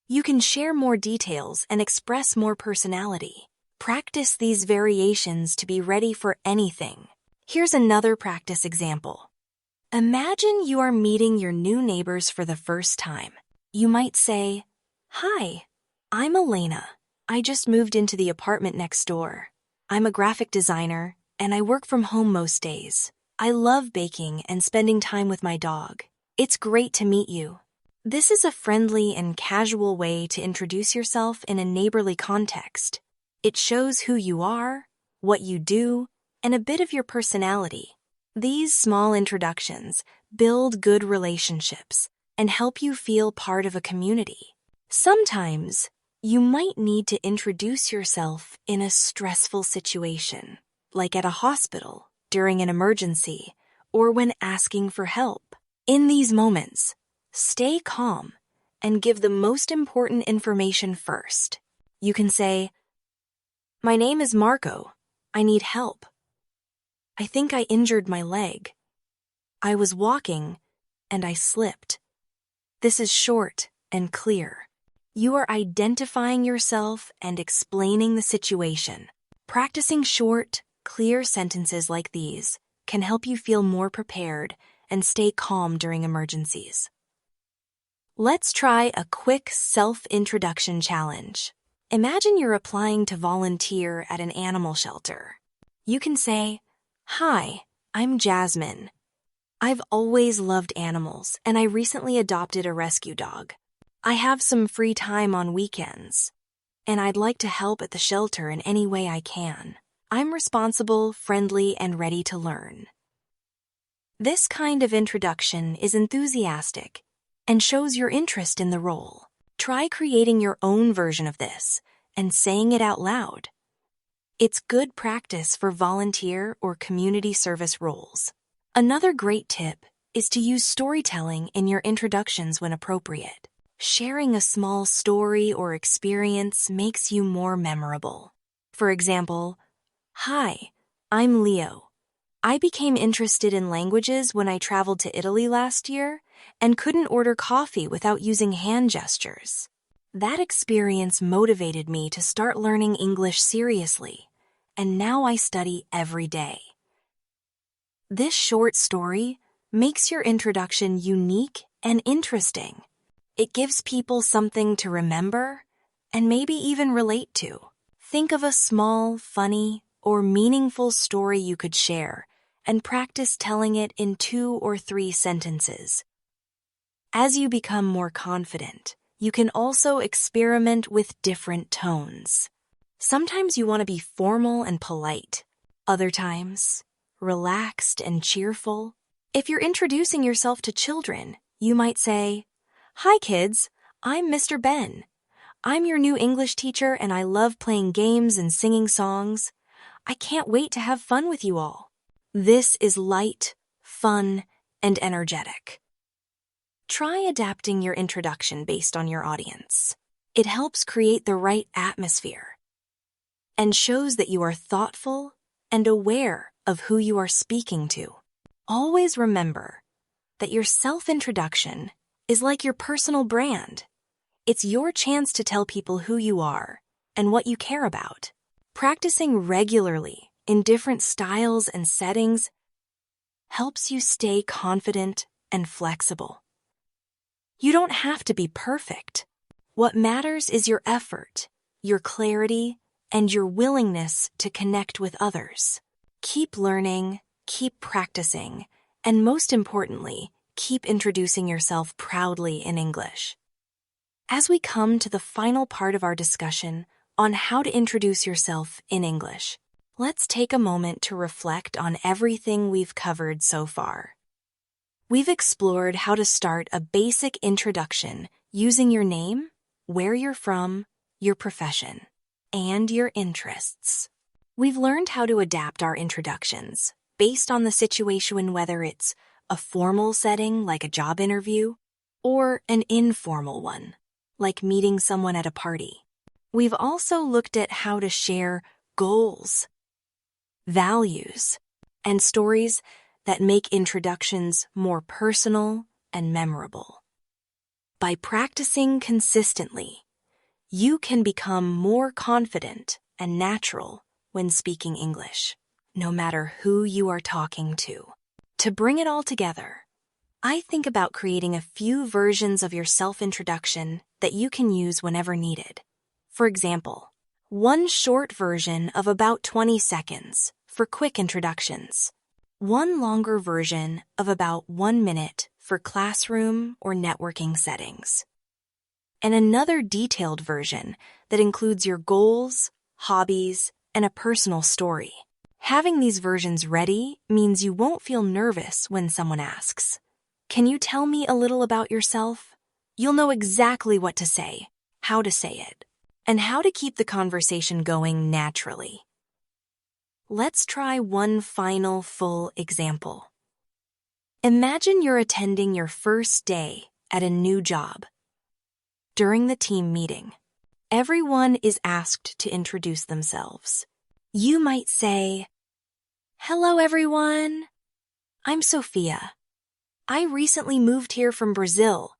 you can share more details and express more personality. Practice these variations to be ready for anything. Here's another practice example. Imagine you are meeting your new neighbors for the first time. You might say, "Hi, I'm Elena. I just moved into the apartment next door. I'm a graphic designer, and I work from home most days. I love baking and spending time with my dog. It's great to meet you." This is a friendly and casual way to introduce yourself in a neighborly context. It shows who you are, what you do, and a bit of your personality. These small introductions build good relationships and help you feel part of a community. Sometimes, you might need to introduce yourself in a stressful situation, like at a hospital, during an emergency, or when asking for help. In these moments, stay calm and give the most important information first. You can say, "My name is Marco. I need help. I think I injured my leg. I was walking and I slipped." This is short and clear. You are identifying yourself and explaining the situation. Practicing short, clear sentences like these can help you feel more prepared and stay calm during emergencies. Let's try a quick self-introduction challenge. Imagine you're applying to volunteer at an animal shelter. You can say, "Hi, I'm Jasmine. I've always loved animals, and I recently adopted a rescue dog. I have some free time on weekends, and I'd like to help at the shelter in any way I can. I'm responsible, friendly, and ready to learn." This kind of introduction is enthusiastic and shows your interest in the role. Try creating your own version of this and saying it out loud. It's good practice for volunteer or community service roles. Another great tip is to use storytelling in your introductions when appropriate. Sharing a small story or experience makes you more memorable. For example, "Hi, I'm Leo. I became interested in languages when I traveled to Italy last year and couldn't order coffee without using hand gestures. That experience motivated me to start learning English seriously, and now I study every day. This short story makes your introduction unique and interesting. It gives people something to remember and maybe even relate to. Think of a small, funny, or meaningful story you could share and practice telling it in 2 or 3 sentences. As you become more confident, you can also experiment with different tones. Sometimes you want to be formal and polite. Other times, relaxed and cheerful. If you're introducing yourself to children, you might say, "Hi kids, I'm Mr. Ben. I'm your new English teacher and I love playing games and singing songs. I can't wait to have fun with you all." This is light, fun, and energetic. Try adapting your introduction based on your audience. It helps create the right atmosphere and shows that you are thoughtful and aware of who you are speaking to. Always remember that your self-introduction is like your personal brand. It's your chance to tell people who you are and what you care about. Practicing regularly in different styles and settings helps you stay confident and flexible. You don't have to be perfect. What matters is your effort, your clarity, and your willingness to connect with others. Keep learning, keep practicing, and most importantly, keep introducing yourself proudly in English. As we come to the final part of our discussion on how to introduce yourself in English, let's take a moment to reflect on everything we've covered so far. We've explored how to start a basic introduction using your name, where you're from, your profession, and your interests. We've learned how to adapt our introductions based on the situation, whether it's a formal setting like a job interview or an informal one, like meeting someone at a party. We've also looked at how to share goals, values, and stories that make introductions more personal and memorable. By practicing consistently, you can become more confident and natural when speaking English, no matter who you are talking to. To bring it all together, I think about creating a few versions of your self-introduction that you can use whenever needed. For example, one short version of about 20 seconds for quick introductions, one longer version of about 1 minute for classroom or networking settings, and another detailed version that includes your goals, hobbies, and a personal story. Having these versions ready means you won't feel nervous when someone asks, "Can you tell me a little about yourself?" You'll know exactly what to say, how to say it, and how to keep the conversation going naturally. Let's try one final full example. Imagine you're attending your first day at a new job. During the team meeting, everyone is asked to introduce themselves. You might say, "Hello everyone, I'm Sophia. I recently moved here from Brazil,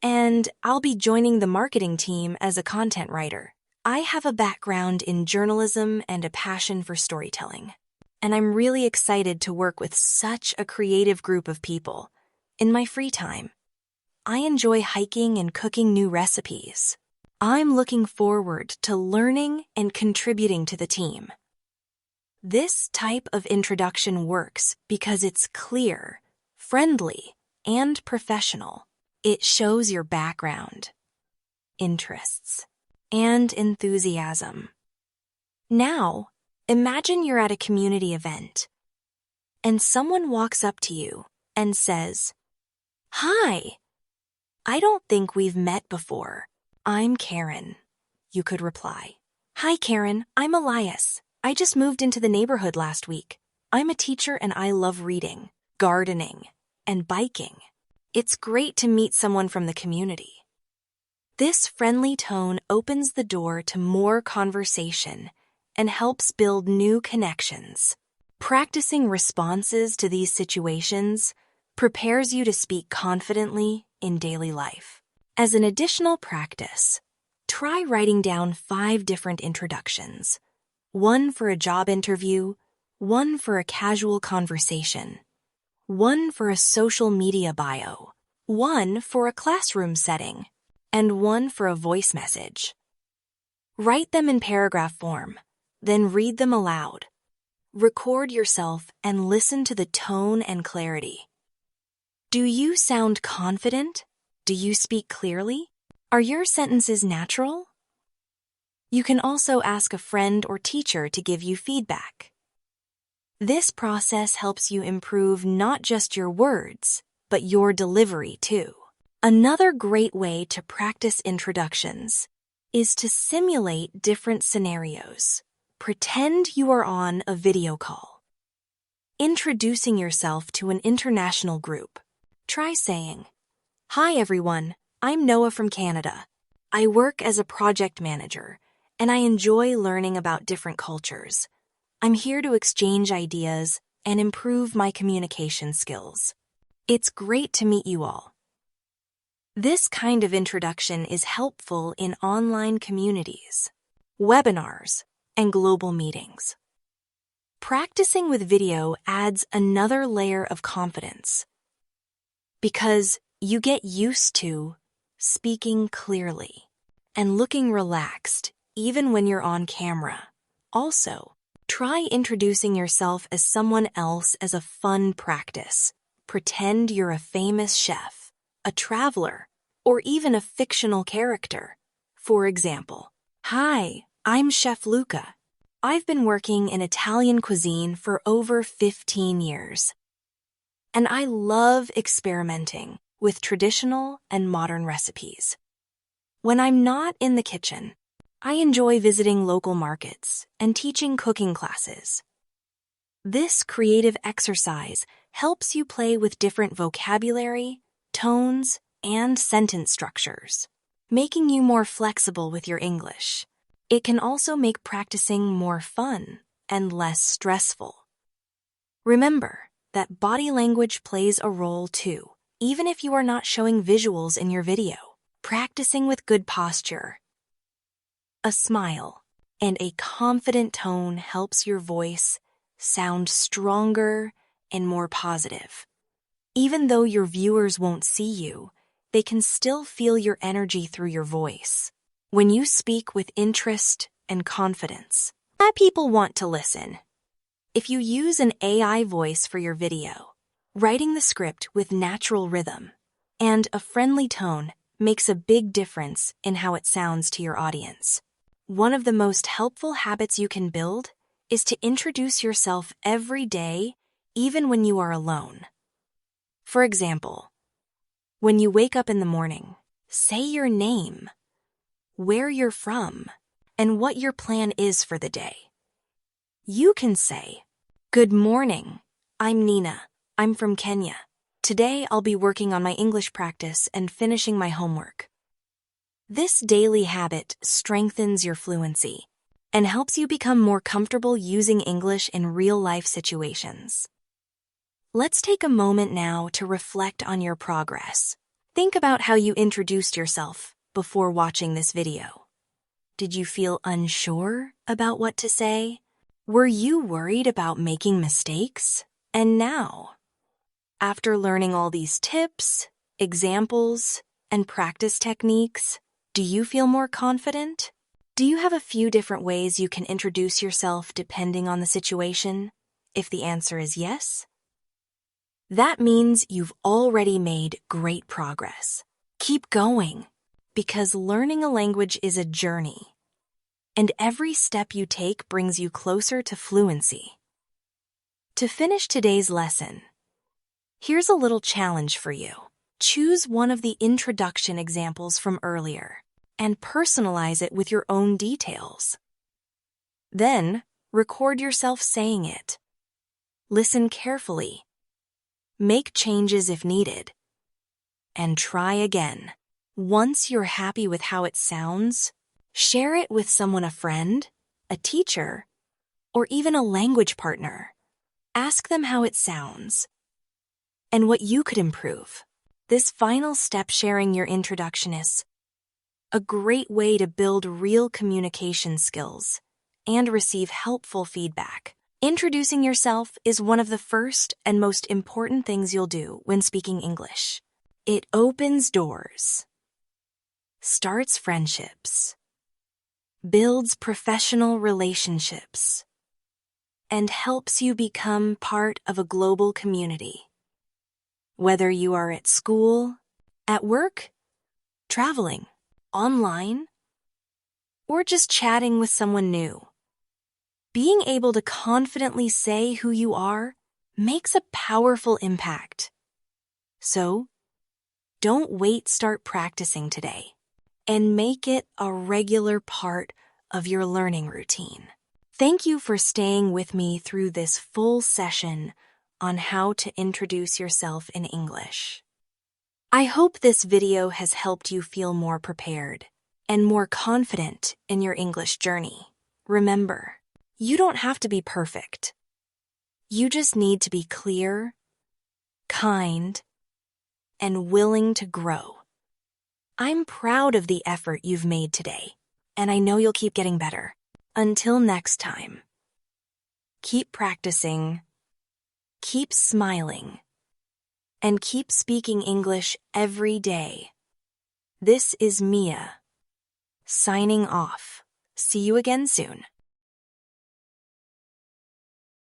and I'll be joining the marketing team as a content writer. I have a background in journalism and a passion for storytelling, and I'm really excited to work with such a creative group of people. In my free time, I enjoy hiking and cooking new recipes. I'm looking forward to learning and contributing to the team." This type of introduction works because it's clear, friendly, and professional. It shows your background, interests, and enthusiasm. Now, imagine you're at a community event, and someone walks up to you and says, "Hi, I don't think we've met before. I'm Karen." You could reply, "Hi Karen, I'm Elias. I just moved into the neighborhood last week. I'm a teacher and I love reading, gardening, and biking. It's great to meet someone from the community." This friendly tone opens the door to more conversation and helps build new connections. Practicing responses to these situations prepares you to speak confidently in daily life. As an additional practice, try writing down 5 different introductions. One for a job interview, one for a casual conversation, one for a social media bio, one for a classroom setting, and one for a voice message. Write them in paragraph form, then read them aloud. Record yourself and listen to the tone and clarity. Do you sound confident? Do you speak clearly? Are your sentences natural? You can also ask a friend or teacher to give you feedback. This process helps you improve not just your words, but your delivery too. Another great way to practice introductions is to simulate different scenarios. Pretend you are on a video call. Introducing yourself to an international group. Try saying, "Hi everyone, I'm Noah from Canada. I work as a project manager, and I enjoy learning about different cultures. I'm here to exchange ideas and improve my communication skills. It's great to meet you all." This kind of introduction is helpful in online communities, webinars, and global meetings. Practicing with video adds another layer of confidence because you get used to speaking clearly and looking relaxed even when you're on camera. Also, try introducing yourself as someone else as a fun practice. Pretend you're a famous chef, a traveler, or even a fictional character. For example, "Hi, I'm Chef Luca. I've been working in Italian cuisine for over 15 years. And I love experimenting with traditional and modern recipes. When I'm not in the kitchen, I enjoy visiting local markets and teaching cooking classes." This creative exercise helps you play with different vocabulary, tones, and sentence structures, making you more flexible with your English. It can also make practicing more fun and less stressful. Remember that body language plays a role too, even if you are not showing visuals in your video. Practicing with good posture, a smile, and a confident tone helps your voice sound stronger and more positive. Even though your viewers won't see you, they can still feel your energy through your voice. When you speak with interest and confidence, people want to listen. If you use an AI voice for your video, writing the script with natural rhythm and a friendly tone makes a big difference in how it sounds to your audience. One of the most helpful habits you can build is to introduce yourself every day, even when you are alone. For example, when you wake up in the morning, say your name, where you're from, and what your plan is for the day. You can say, "Good morning, I'm Nina. I'm from Kenya. Today I'll be working on my English practice and finishing my homework." This daily habit strengthens your fluency and helps you become more comfortable using English in real-life situations. Let's take a moment now to reflect on your progress. Think about how you introduced yourself before watching this video. Did you feel unsure about what to say? Were you worried about making mistakes? And now, after learning all these tips, examples, and practice techniques, do you feel more confident? Do you have a few different ways you can introduce yourself depending on the situation? If the answer is yes, that means you've already made great progress. Keep going, because learning a language is a journey, and every step you take brings you closer to fluency. To finish today's lesson, here's a little challenge for you. Choose one of the introduction examples from earlier and personalize it with your own details. Then, record yourself saying it. Listen carefully. Make changes if needed. And try again. Once you're happy with how it sounds, share it with someone, a friend, a teacher, or even a language partner. Ask them how it sounds and what you could improve. This final step, sharing your introduction, is a great way to build real communication skills and receive helpful feedback. Introducing yourself is one of the first and most important things you'll do when speaking English. It opens doors, starts friendships, builds professional relationships, and helps you become part of a global community. Whether you are at school, at work, traveling, online, or just chatting with someone new, being able to confidently say who you are makes a powerful impact. So, don't wait, start practicing today and make it a regular part of your learning routine. Thank you for staying with me through this full session on how to introduce yourself in English. I hope this video has helped you feel more prepared and more confident in your English journey. Remember, you don't have to be perfect. You just need to be clear, kind, and willing to grow. I'm proud of the effort you've made today, and I know you'll keep getting better. Until next time, keep practicing, keep smiling, and keep speaking English every day. This is Mia, signing off. See you again soon.